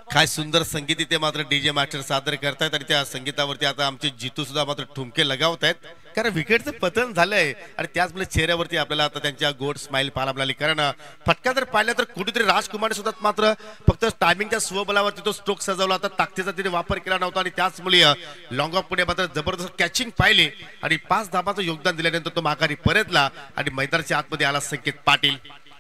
काय सुंदर संगीत इथे मात्र डीजे मास्टर सादर करतायत आणि त्या संगीतावरती आता आमचे जितू सुद्धा मात्र ठुमके लगावत आहेत कारण विकेटचं पतन झालंय आणि त्याचमुळे चेहऱ्यावरती आपल्याला आता त्यांच्या गोड स्माइल पाहायला मिळाली कारण फटका जर पाहिला तर कुठेतरी राजकुमार सुद्धा मात्र फक्त टायमिंगच्या स्वबलावरती तो स्ट्रोक सजवला होता ताकदीचा तिने वापर केला नव्हता आणि त्याचमुळे लॉंग ऑफ पुढे मात्र जबरदस्त कॅचिंग पाहिली आणि 5 धाबाचं योगदान दिल्यानंतर तो माघारी परतला आणि मैदानाच्या आतमध्ये आला संकेत पाटील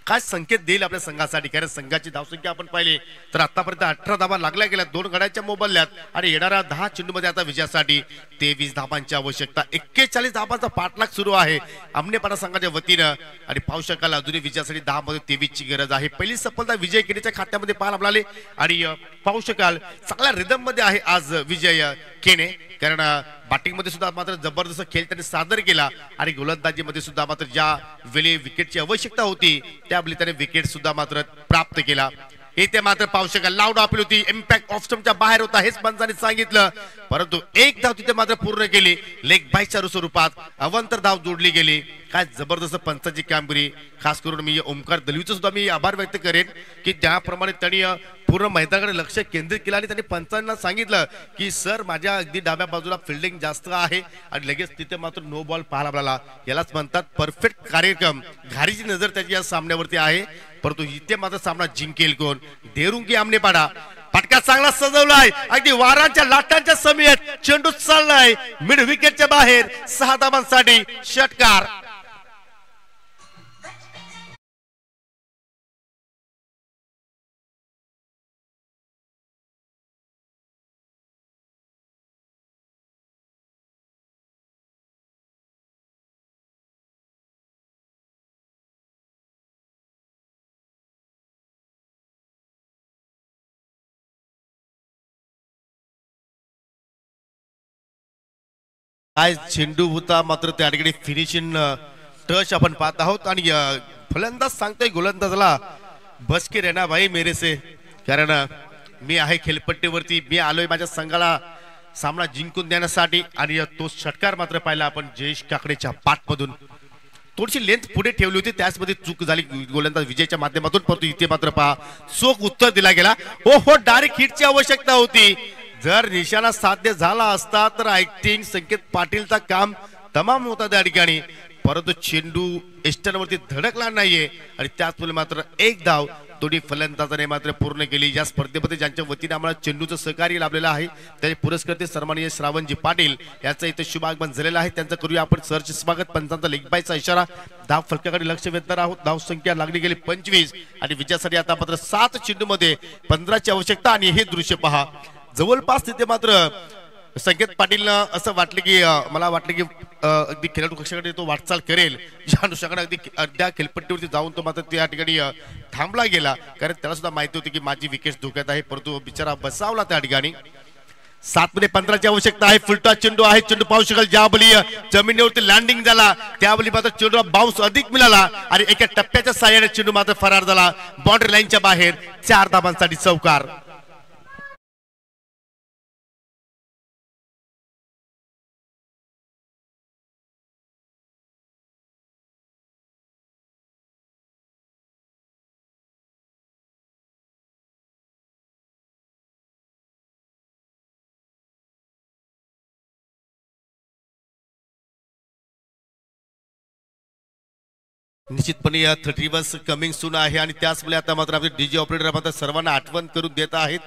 काय संकेत देईल आपल्या संघासाठी कारण संघाची धावसंख्या आपण पाहिली तर आतापर्यंत 18 धाबा लागल्या गेल्या 2 गड्यांच्या मोबदल्यात आणि येणाऱ्या 10 चेंडूमध्ये आता विजयासाठी 23 धाबांची आवश्यकता 41 धाबांचा पाठलाग सुरू आहे आमनेपाडा संघाच्या वतीनं आणि पाहू शकाल अजूनही विजयासाठी 10 मध्ये 23 ची गरज आहे पहिली सफलता विजय केनीच्या खात्यामध्ये पाहायला मिळाली आणि पाहू शकाल चांगल्या रिदम मध्ये आहे आज विजय केने कारण बॅटिंग मध्ये सुद्धा मात्र जबरदस्त खेळ त्यांनी सादर केला आणि गोलंदाजीमध्ये सुद्धा मात्र ज्या वेळी विकेटची आवश्यकता होती त्यावेळी त्याने विकेट सुद्धा मात्र प्राप्त केला इथे मात्र पाहू शकाल लाऊड अपील होती इम्पॅक्ट ऑफ स्टंपच्या बाहेर होता हेच पंचांनी सांगितलं परंतु एक धाव तिथे मात्र पूर्ण केली लेग बायच्या स्वरूपात अवंतर धाव जोडली गेली काय जबरदस्त पंचांची कामगिरी खास करून मी ओमकार दलवीचं सुद्धा मी आभार व्यक्त करेन की ज्याप्रमाणे त्यांनी पूर्ण मैदानाकडे लक्ष केंद्रित केलं आणि त्यांनी पंचांना सांगितलं की सर माझ्या अगदी डाव्या बाजूला फिल्डिंग जास्त आहे आणि लगेच तिथे मात्र नो बॉल पाहायला मिळाला यालाच म्हणतात परफेक्ट कार्यक्रम घारीची नजर त्याची या सामन्यावरती आहे परंतु इथे मात्र सामना जिंकेल कोण देरुंगी आमनेपाडा फटका चांगला सजवलाय अगदी वारांच्या लाटांच्या समेत चेंडू चाललाय मिड विकेटच्या बाहेर 6 धाबांसाठी षटकार काय चेंडू होता मात्र त्या ठिकाणी फिनिशिंग टच आपण पाहत आहोत आणि फलंदाज सांगतोय गोलंदाजला बस के रहना भाई मेरे से कारण मी आहे खेळपट्टीवरती मी आलोय माझ्या संघाला सामना जिंकून देण्यासाठी आणि तो षटकार मात्र पाहिला आपण जयेश काकडेच्या पाठमधून थोडीशी लेंथ पुढे ठेवली होती त्याचमध्ये चूक झाली गोलंदाज विजयच्या माध्यमातून परंतु इथे मात्र पहा चोख उत्तर दिला गेला हो डायरेक्ट हिटची आवश्यकता होती जर निशाणा साध्य झाला असता तर आय थिंक संकेत पाटीलचा काम तमाम होता त्या ठिकाणी परंतु चेंडू एस्टनवरती धडकला नाहीये आणि त्याचमुळे मात्र एक धाव दोन्ही फलंदाजाने मात्र पूर्ण केली या स्पर्धेमध्ये ज्यांच्या वतीने आम्हाला चेंडूचं सहकार्य लाभलेलं आहे त्याचे पुरस्कर्ते सन्माननीय श्रावणजी पाटील यांचं इथे शुभागमन झालेलं आहे त्यांचं करूया आपण सरचे स्वागत पंचांचा लेग बायचा इशारा धाव फलकाकडे लक्ष वेधणार आहोत धाव संख्या लागली गेली 25 आणि विजयासाठी आता मात्र 7 चेंडूमध्ये 15 ची आवश्यकता आणि हे दृश्य पहा जवळपास तिथे मात्र संकेत पाटील असं वाटलं की मला वाटलं की अगदी खेळाडू कक्षाकडे तो वाटचाल करेल ज्या अनुषंगाने अगदी अर्ध्या खेळपट्टीवरती जाऊन तो मात्र त्या ठिकाणी थांबला गेला कारण त्याला सुद्धा माहिती होती की माझी विकेट धोक्यात आहे परंतु बिचारा बसावला त्या ठिकाणी 7 मध्ये 15 ची आवश्यकता आहे फुलटा चेंडू आहे चेंडू पाहू शकाल ज्यावेळी जमिनीवरती लँडिंग झाला त्यावेळी मात्र चेंडूला बाउन्स अधिक मिळाला आणि एका टप्प्याच्या साहाय्याने चेंडू मात्र फरार झाला बाउंड्री लाईनच्या बाहेर 4 धाबांसाठी चौकार निश्चितपणे या 30 बस कमिंग सून आहे आणि त्याचमुळे आता मात्र आपले डीजे ऑपरेटर मात्र सर्वांना आठवण करून देत आहेत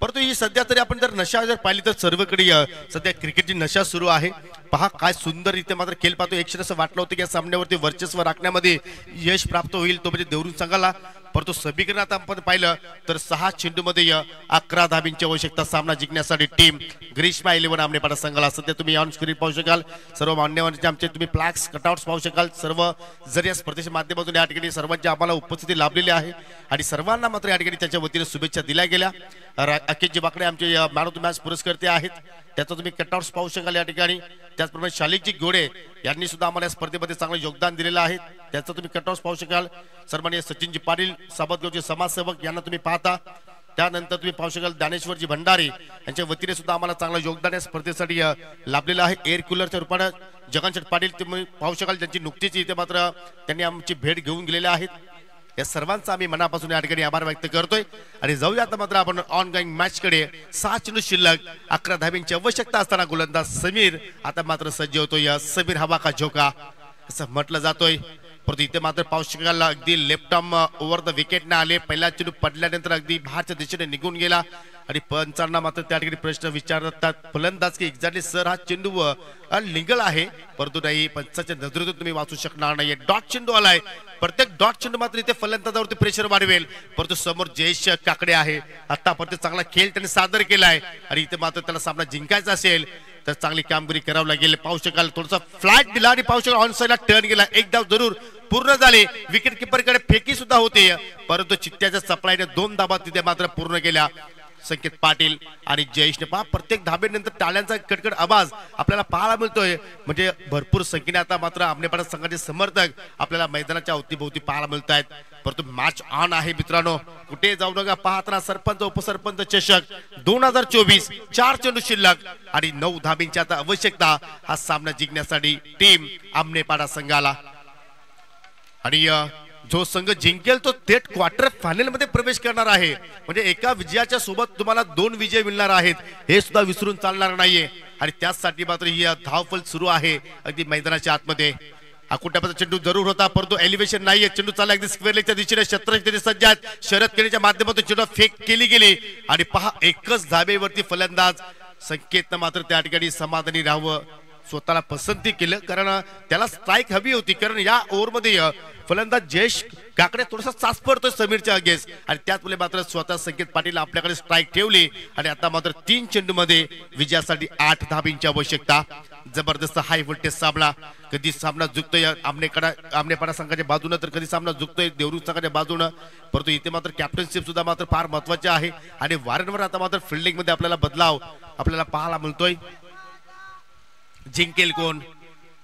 परंतु ही सध्या तरी आपण जर नशा जर पाहिली तर सर्वकडे सध्या क्रिकेटची नशा सुरू आहे पहा काय सुंदर इथे मात्र खेळ पाहतो एक क्षण असं वाटलं होतं की या सामन्यावरती वर्चस्व राखण्यामध्ये यश प्राप्त होईल तो म्हणजे देवरून संघाला परंतु समीकरण आता आपण पाहिलं तर 6 चेंडूमध्ये 11 धाबींची आवश्यकता सामना जिंकण्यासाठी टीम ग्रीष्मा 11 आमनेपाडा संघाला सध्या तुम्ही ऑन स्क्रीन पाहू शकाल सर्व मान्यवरांचे आमचे तुम्ही फ्लॅक्स कटआउट्स पाहू शकाल सर्व जर या स्पर्धेच्या माध्यमातून या ठिकाणी सर्वांची आम्हाला उपस्थिती लाभलेली आहे आणि सर्वांना मात्र या ठिकाणी त्याच्या वतीने शुभेच्छा दिल्या गेल्या अकेशजी बाकडे आमचे मॅन ऑफ द मॅच पुरस्कर्ते आहेत त्याचा तुम्ही कटआउट्स पाहू शकाल या ठिकाणी त्याचप्रमाणे शालिकजी घोडे यांनी सुद्धा आम्हाला या स्पर्धेमध्ये चांगलं योगदान दिलेलं आहे त्याचं तुम्ही कटआउट्स पाहू शकाल सन्माननीय सचिनजी पाटील साबतगावचे समाजसेवक यांना तुम्ही पाहता त्यानंतर तुम्ही पाहू शकाल ज्ञानेश्वरजी भंडारी यांच्या वतीने सुद्धा आम्हाला चांगलं योगदान या स्पर्धेसाठी लाभलेलं आहे एअर कूलरच्या रूपाने जगनशेठ पाटील तुम्ही पाहू शकाल ज्यांची नुकतीच इथे मात्र त्यांनी आमची भेट घेऊन गेलेले आहेत या सर्वांचा आम्ही मनापासून या ठिकाणी आभार व्यक्त करतोय आणि जाऊया आता मात्र आपण ऑन गोईंग मॅच कडे. 6 चेंडू शिल्लक, 11 धाबींची आवश्यकता असताना गोलंदाज समीर आता मात्र सज्ज होतोय. या समीर हवा का झोका असं म्हटलं जातोय. परंतु इथे मात्र पाहू शकाल अगदी left arm over the wicket न आले. पहिला चेंडू पडल्यानंतर अगदी बाहेरच्या दिशेने निघून गेला आणि पंचांना मात्र त्या ठिकाणी प्रश्न विचारतात फलंदाज की एक्झॅक्टली सर हा चेंडू अनलिगल आहे, परंतु नाही पंचाच्या नजरेतून तुम्ही वाचू शकणार नाहीये. डॉट चेंडू आलाय. प्रत्येक डॉट चेंडू मात्र इथे फलंदाजावरती प्रेशर वाढवेल, परंतु समोर जयेश काकडे आहे. आतापर्यंत चांगला खेळ त्यांनी सादर केलाय आणि इथे मात्र त्याला सामना जिंकायचा असेल तर चांगली कामगिरी करावी लागेल. पाहू शकाल थोडासा फ्लॅट दिला आणि पाहू शकाल ऑन साइडला टर्न गेला. एक धाव जरूर पूर्ण झाले. विकेट किपर कडे फेकी सुद्धा होते, परंतु चित्त्याच्या सप्लायने 2 धाबा तिथे मात्र पूर्ण केल्या. संकेत पाटील आणि जयेशने पहा प्रत्येक धाबेनंतर टाळ्यांचा कडकड आवाज आपल्याला पाहायला मिळतोय. म्हणजे भरपूर संख्येने आता मात्र आमनेपाडा संघाचे समर्थक आपल्याला मैदानाच्या अवतीभोवती पाहायला मिळत आहेत. परंतु मॅच ऑन आहे मित्रांनो, कुठे जाऊ नका. पाहत राहा सरपंच उपसरपंच चषक 2024. 4 चेंडू शिल्लक आणि 9 धाबींची आता आवश्यकता हा सामना जिंकण्यासाठी टीम आमनेपाडा संघाला. आणि जो संघ जिंकेल तो थेट क्वार्टर फायनल मध्ये प्रवेश करणार आहे. म्हणजे एका विजयाच्या सोबत तुम्हाला 2 विजय मिळणार आहेत, हे सुद्धा विसरून चालणार नाहीये. आणि त्यासाठी मात्र ही धावफल सुरू आहे अगदी मैदानाच्या आतमध्ये. आकुट्यापासून चेंडू जरूर होता, परंतु एलिव्हेशन नाहीये. चेंडू चालला अगदी स्क्वेअर लेगच्या दिशेने. शतरंज सज्ज आहेत. शरद केळीच्या माध्यमातून चेंडू फेक केली गेली आणि पहा एकच धाबेवरती फलंदाज संकेतनं मात्र त्या ठिकाणी समाधानी राहावं स्वतःला पसंती केलं, कारण त्याला स्ट्राईक हवी होती. कारण या ओव्हरमध्ये फलंदाज जयेश काकडे थोडासा चाच पडतोय समीरच्या अगेन्स्ट आणि त्याचमुळे मात्र स्वतः संकेत पाटील आपल्याकडे स्ट्राईक ठेवली आणि आता मात्र 3 चेंडू मध्ये विजयासाठी 8 धाबींची आवश्यकता. जबरदस्त हाय व्होल्टेज सामना. कधी सामना झुकतोय आमनेपाडा संघाच्या बाजूने तर कधी सामना झुकतोय देवरुख संघाच्या बाजूने. परंतु इथे मात्र कॅप्टनशिप सुद्धा मात्र फार महत्वाचे आहे आणि वारंवार आता मात्र फिल्डिंग मध्ये आपल्याला बदलाव आपल्याला पाहायला मिळतोय. जिंकेल कोण,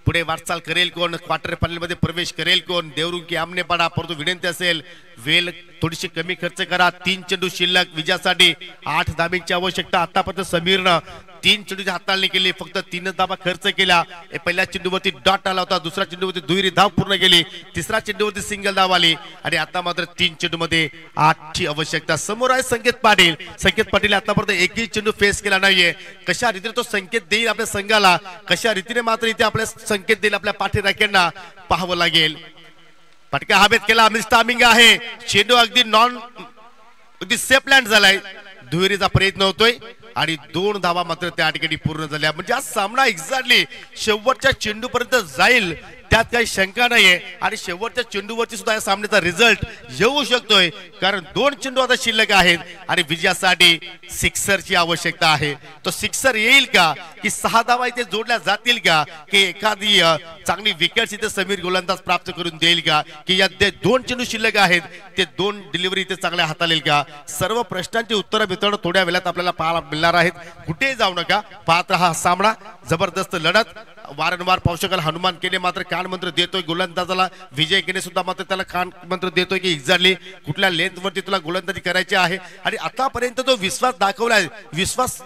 पुढे वाटचाल करेल कोण, क्वार्टर फायनल मध्ये प्रवेश करेल कोण, देवरुख की आमनेपाडा. परंतु विनंती असेल वेळ थोडीशी कमी खर्च करा. 3 चेंडू शिल्लक विजयासाठी 8 धाबींची आवश्यकता. आतापर्यंत समीरनं 3 चेंडूची हाताळणी केली, फक्त 3 धाबा खर्च केला. पहिल्या चेंडूवरती डॉट आला होता, दुसऱ्या चेंडूवरती दुहेरी धाव पूर्ण केली, तिसऱ्या चेंडूवरती सिंगल धाव आली आणि आता मात्र 3 चेंडू मध्ये 8 ची आवश्यकता. समोर आहे संकेत पाटील. संकेत पाटील आतापर्यंत एकही चेंडू फेस केला नाहीये. कशा रीतीने तो संकेत देईल आपल्या संघाला, कशा रीतीने मात्र इथे आपल्या संकेत देईल आपल्या पाठीराख्यांना पाहावं लागेल. फटका हवेत केला, मिस्टामिंग आहे. चेंडू अगदी सेफ लँड झालाय. दुहेरीचा प्रयत्न होतोय आणि 2 धावा मात्र त्या ठिकाणी पूर्ण झाल्या. म्हणजे हा सामना एक्झॅक्टली शेवटच्या चेंडू पर्यंत जाईल त्यात काही शंका नाहीये आणि शेवटच्या चेंडूवरती सुद्धा या सामन्याचा रिझल्ट येऊ शकतोय, कारण 2 चेंडू आता शिल्लक आहेत आणि विजयासाठी सिक्सरची आवश्यकता आहे. तो सिक्सर येईल का, की 6 धावा इथे जोडल्या जातील का, की एखादी चांगली विकेट इथे समीर गोलंदाज प्राप्त करून देईल का, की या 2 चेंडू शिल्लक आहेत ते 2 डिलिव्हरी इथे चांगल्या हाताळेल का. सर्व प्रश्नांची उत्तरं मित्रांनो थोड्या वेळात आपल्याला पाहायला मिळणार आहेत. कुठे जाऊ नका, पाहत रहा सामना. जबरदस्त लढत. वारंवार पाहू शकाल हनुमान केने मात्र कान मंत्र देतोय गोलंदाजाला. विजय केने सुद्धा मात्र त्याला कान मंत्र देतोय की एक्झॅक्टली कुठल्या लेंथ वरती तुला गोलंदाजी करायची आहे. आणि आतापर्यंत जो विश्वास दाखवलाय, विश्वास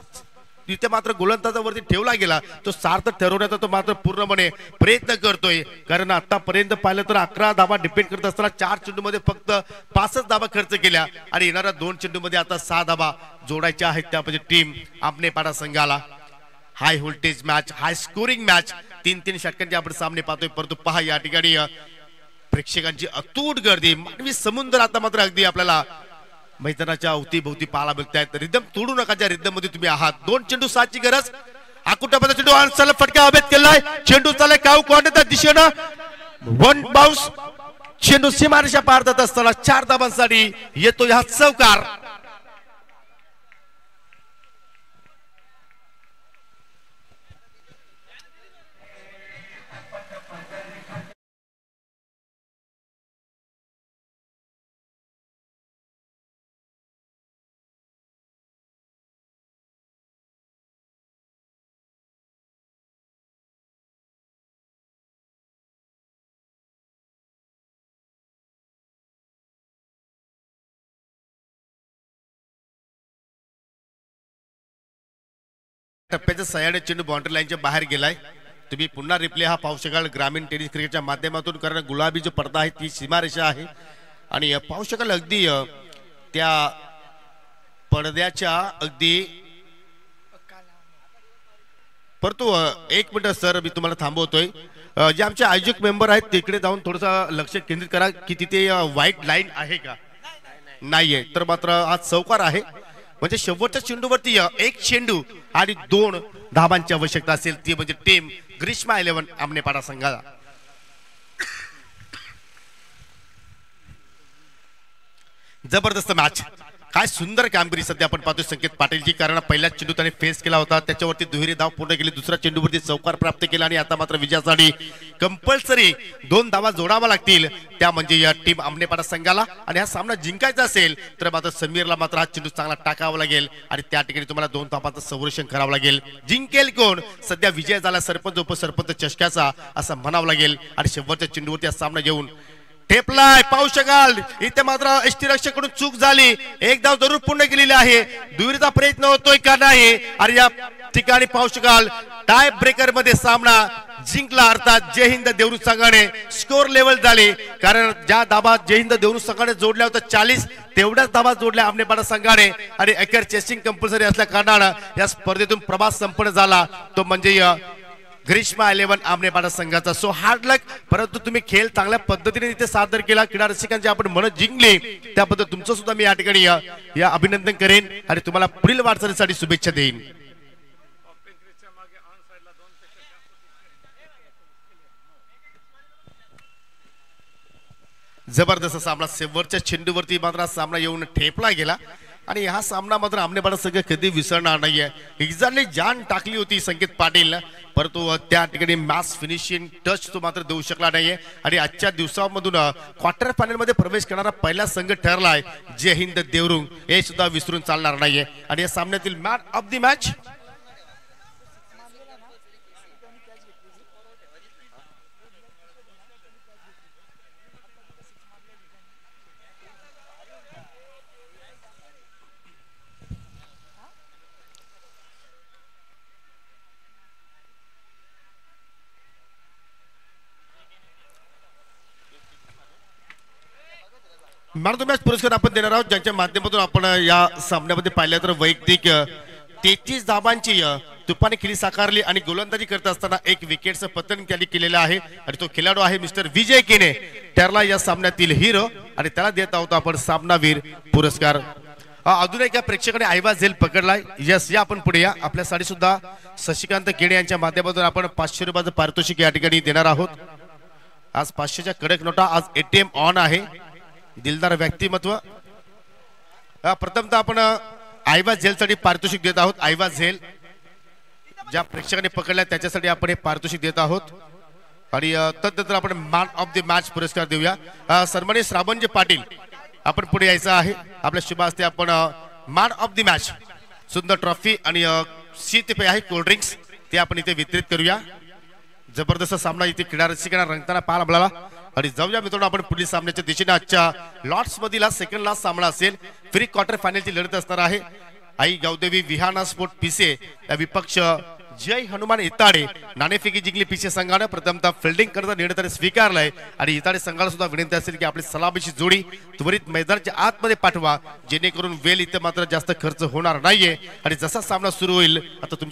तिथे मात्र गोलंदाजावरती ठेवला गेला, तो सार्थ ठरवण्याचा तो मात्र पूर्णपणे प्रयत्न करतोय. कारण आतापर्यंत पाहिलं तर 11 धावा डिपेंड करत असताना 4 चेंडू मध्ये फक्त 5च धावा खर्च केल्या आणि येणाऱ्या 2 चेंडू मध्ये आता 6 धावा जोडायच्या आहेत त्यामध्ये टीम आमनेपाडा संघाला. हाय व्होल्टेज मॅच, हाय स्कोरिंग मॅच. 3-3 षटकांचे आपण सामने पाहतोय. परंतु पहा या ठिकाणी प्रेक्षकांची अतूट गर्दी, मानवी समुद्र आता मात्र अगदी आपल्याला मैदानाच्या अवतीभोवती पाहायला मिळत आहेत. रिदम तोडू नका ज्या रिदम मध्ये तुम्ही आहात. 2 चेंडू 7ची गरज. आकुटामध्ये चेंडू आन्सरला फटका हवेत केलाय. चेंडू चाललाय काऊ कोणत्या दिशेनं. 1 बाउन्स. चेंडू सीमारेषा पार जात असताना 4 धावांसाठी येतो हा चौकार. टप्प्याचा 6 चेंडू बाउंड्री लाईनच्या बाहेर गेलाय. तुम्ही पुन्हा रिप्ले हा पाहू शकाल ग्रामीण टेनिस क्रिकेटच्या माध्यमातून, कारण गुलाबी जो पडदा आहे ती सीमारेषा आहे आणि पाहू शकाल अगदी त्या पडद्याच्या अगदी परंतु एक मिनिट सर मी तुम्हाला थांबवतोय जे आमचे आयोजक मेंबर आहेत तिकडे जाऊन थोडंसं लक्ष केंद्रित करा की तिथे व्हाईट लाईन आहे का नाहीये तर मात्र आज चौकार आहे म्हणजे शेवटच्या चेंडूवरती एक चेंडू आणि 2 धाबांची आवश्यकता असेल ती म्हणजे टीम ग्रीष्मा 11 आमनेपाडा संघाला जबरदस्त मॅच काय सुंदर कामगिरी सध्या आपण पाहतोय संकेत पाटीलची कारण पहिला चेंडू त्याने फेस केला होता त्याच्यावरती दुहेरी धाव पूर्ण केली दुसऱ्या चेंडूवरती चौकार प्राप्त केला आणि आता मात्र विजयासाठी कंपल्सरी 2 धावा जोडावा लागतील त्या म्हणजे या टीम आमनेपाडा संघाला आणि हा सामना जिंकायचा असेल तर मात्र समीरला मात्र हा चेंडू चांगला टाकावा लागेल आणि त्या ठिकाणी तुम्हाला 2 धावांचं संरक्षण करावं लागेल जिंकेल कोण सध्या विजय झाला सरपंच उपसरपंच चषकाचा असं म्हणावं लागेल आणि शेवटच्या चेंडूवरती हा सामना घेऊन ठेपलाय पाहू शकाल इथे मात्र यष्टीरक्षकडून चूक झाली एक धाव जरूर पूर्ण केलेली आहे दुहेरीचा प्रयत्न होतोय का नाही आणि या ठिकाणी पाहू शकाल टाय ब्रेकर मध्ये सामना जिंकला अर्थात जय हिंद देवरुख संघाने स्कोर लेवल झाले कारण ज्या धाबा जय हिंद देवरुख संघाने जोडल्या होत्या 40 तेवढ्याच धाबा जोडल्या आमनेपाडा संघाने आणि अखेर चेसिंग कंपल्सरी असल्या कारणाने या स्पर्धेतून प्रवास संपन्न झाला तो म्हणजे ग्रीष्मा 11 आमनेपाडा संघाचा सो हार्ड लक परंतु तुम्ही खेळ चांगल्या पद्धतीने इथे सादर केला क्रीडा रसिकांची आपण मन जिंकली त्याबद्दल तुमचं सुद्धा मी या ठिकाणी या अभिनंदन करेन आणि तुम्हाला पुढील वाटचालीसाठी शुभेच्छा देईन जबरदस्त सामना शेवटच्या चेंडूवरती मात्र सामना येऊन ठेपला गेला आणि हा सामना मात्र आमनेपाडा संघ कधी विसरणार नाहीये एक्झॅक्टली जान टाकली होती संकेत पाटील परंतु त्या ठिकाणी मॅच फिनिशिंग टच तो मात्र देऊ शकला नाहीये आणि आजच्या दिवसामधून क्वार्टर फायनल मध्ये प्रवेश करणारा पहिला संघ ठरलाय जय हिंद देवरुख हे सुद्धा विसरून चालणार नाहीये आणि या सामन्यातील man of the match man of the match पुरस्कार आपण देणार आहोत ज्यांच्या माध्यमातून आपण या सामन्यामध्ये पाहिलं तर वैयक्तिक 33 धाबांची तुफानी खेळी साकारली आणि गोलंदाजी करत असताना एक विकेटचं पतन त्यांनी केलेलं आहे आणि तो खेळाडू आहे मिस्टर विजय केने ठरला या सामन्यातील हिरो आणि त्याला देत आहोत आपण सामनावीर पुरस्कार अजून एका प्रेक्षकाने आयवा झेल पकडलाय यस या आपण पुढे या आपल्यासाठी सुद्धा शशिकांत केणे यांच्या माध्यमातून आपण 500 रुपयाचं पारितोषिक या ठिकाणी देणार आहोत आज 500च्या कडक नोटा आज ATM ऑन आहे दिलदार व्यक्तिमत्व प्रथमतः आपण आयवा झेल साठी पारितोषिक देत आहोत आयवा झेल ज्या प्रेक्षकाने पकडल्या त्याच्यासाठी आपण हे पारितोषिक देत आहोत आणि तदनंतर आपण मॅन ऑफ द मॅच पुरस्कार देऊया सन्माननीय श्रावणजी पाटील आपण पुढे यायचं आहे आपल्या शुभ हस्ते आपण मॅन ऑफ द मॅच सुंदर ट्रॉफी आणि शीतपेय आहे कोल्ड ड्रिंक्स ते आपण इथे वितरित करूया जबरदस्त सामना इथे क्रीडा रसिकांना रंगताना पाहायला मिळाला आणि जाऊया मित्रांनो आपण पुढील सामन्याच्या दिशेने आजच्या लॉर्ड्स मधील सेकंड लास्ट सामना असेल फ्री क्वार्टर फायनलची लढत असणार आहे आई गावदेवी विहाना स्पोर्ट पिसे या विपक्ष जय हनुमान इताडे नाणेफेकी जिंकली पिसे संघाने प्रथमतः फिल्डिंग करता निर्णय स्वीकारलाय आणि इताडे संघाला सुद्धा विनंती असेल की आपली सलामीची जोडी त्वरित मैदानाच्या आतमध्ये पाठवा जेणेकरून वेल इथे मात्र जास्त खर्च होणार नाहीये आणि जसा सामना सुरू होईल आता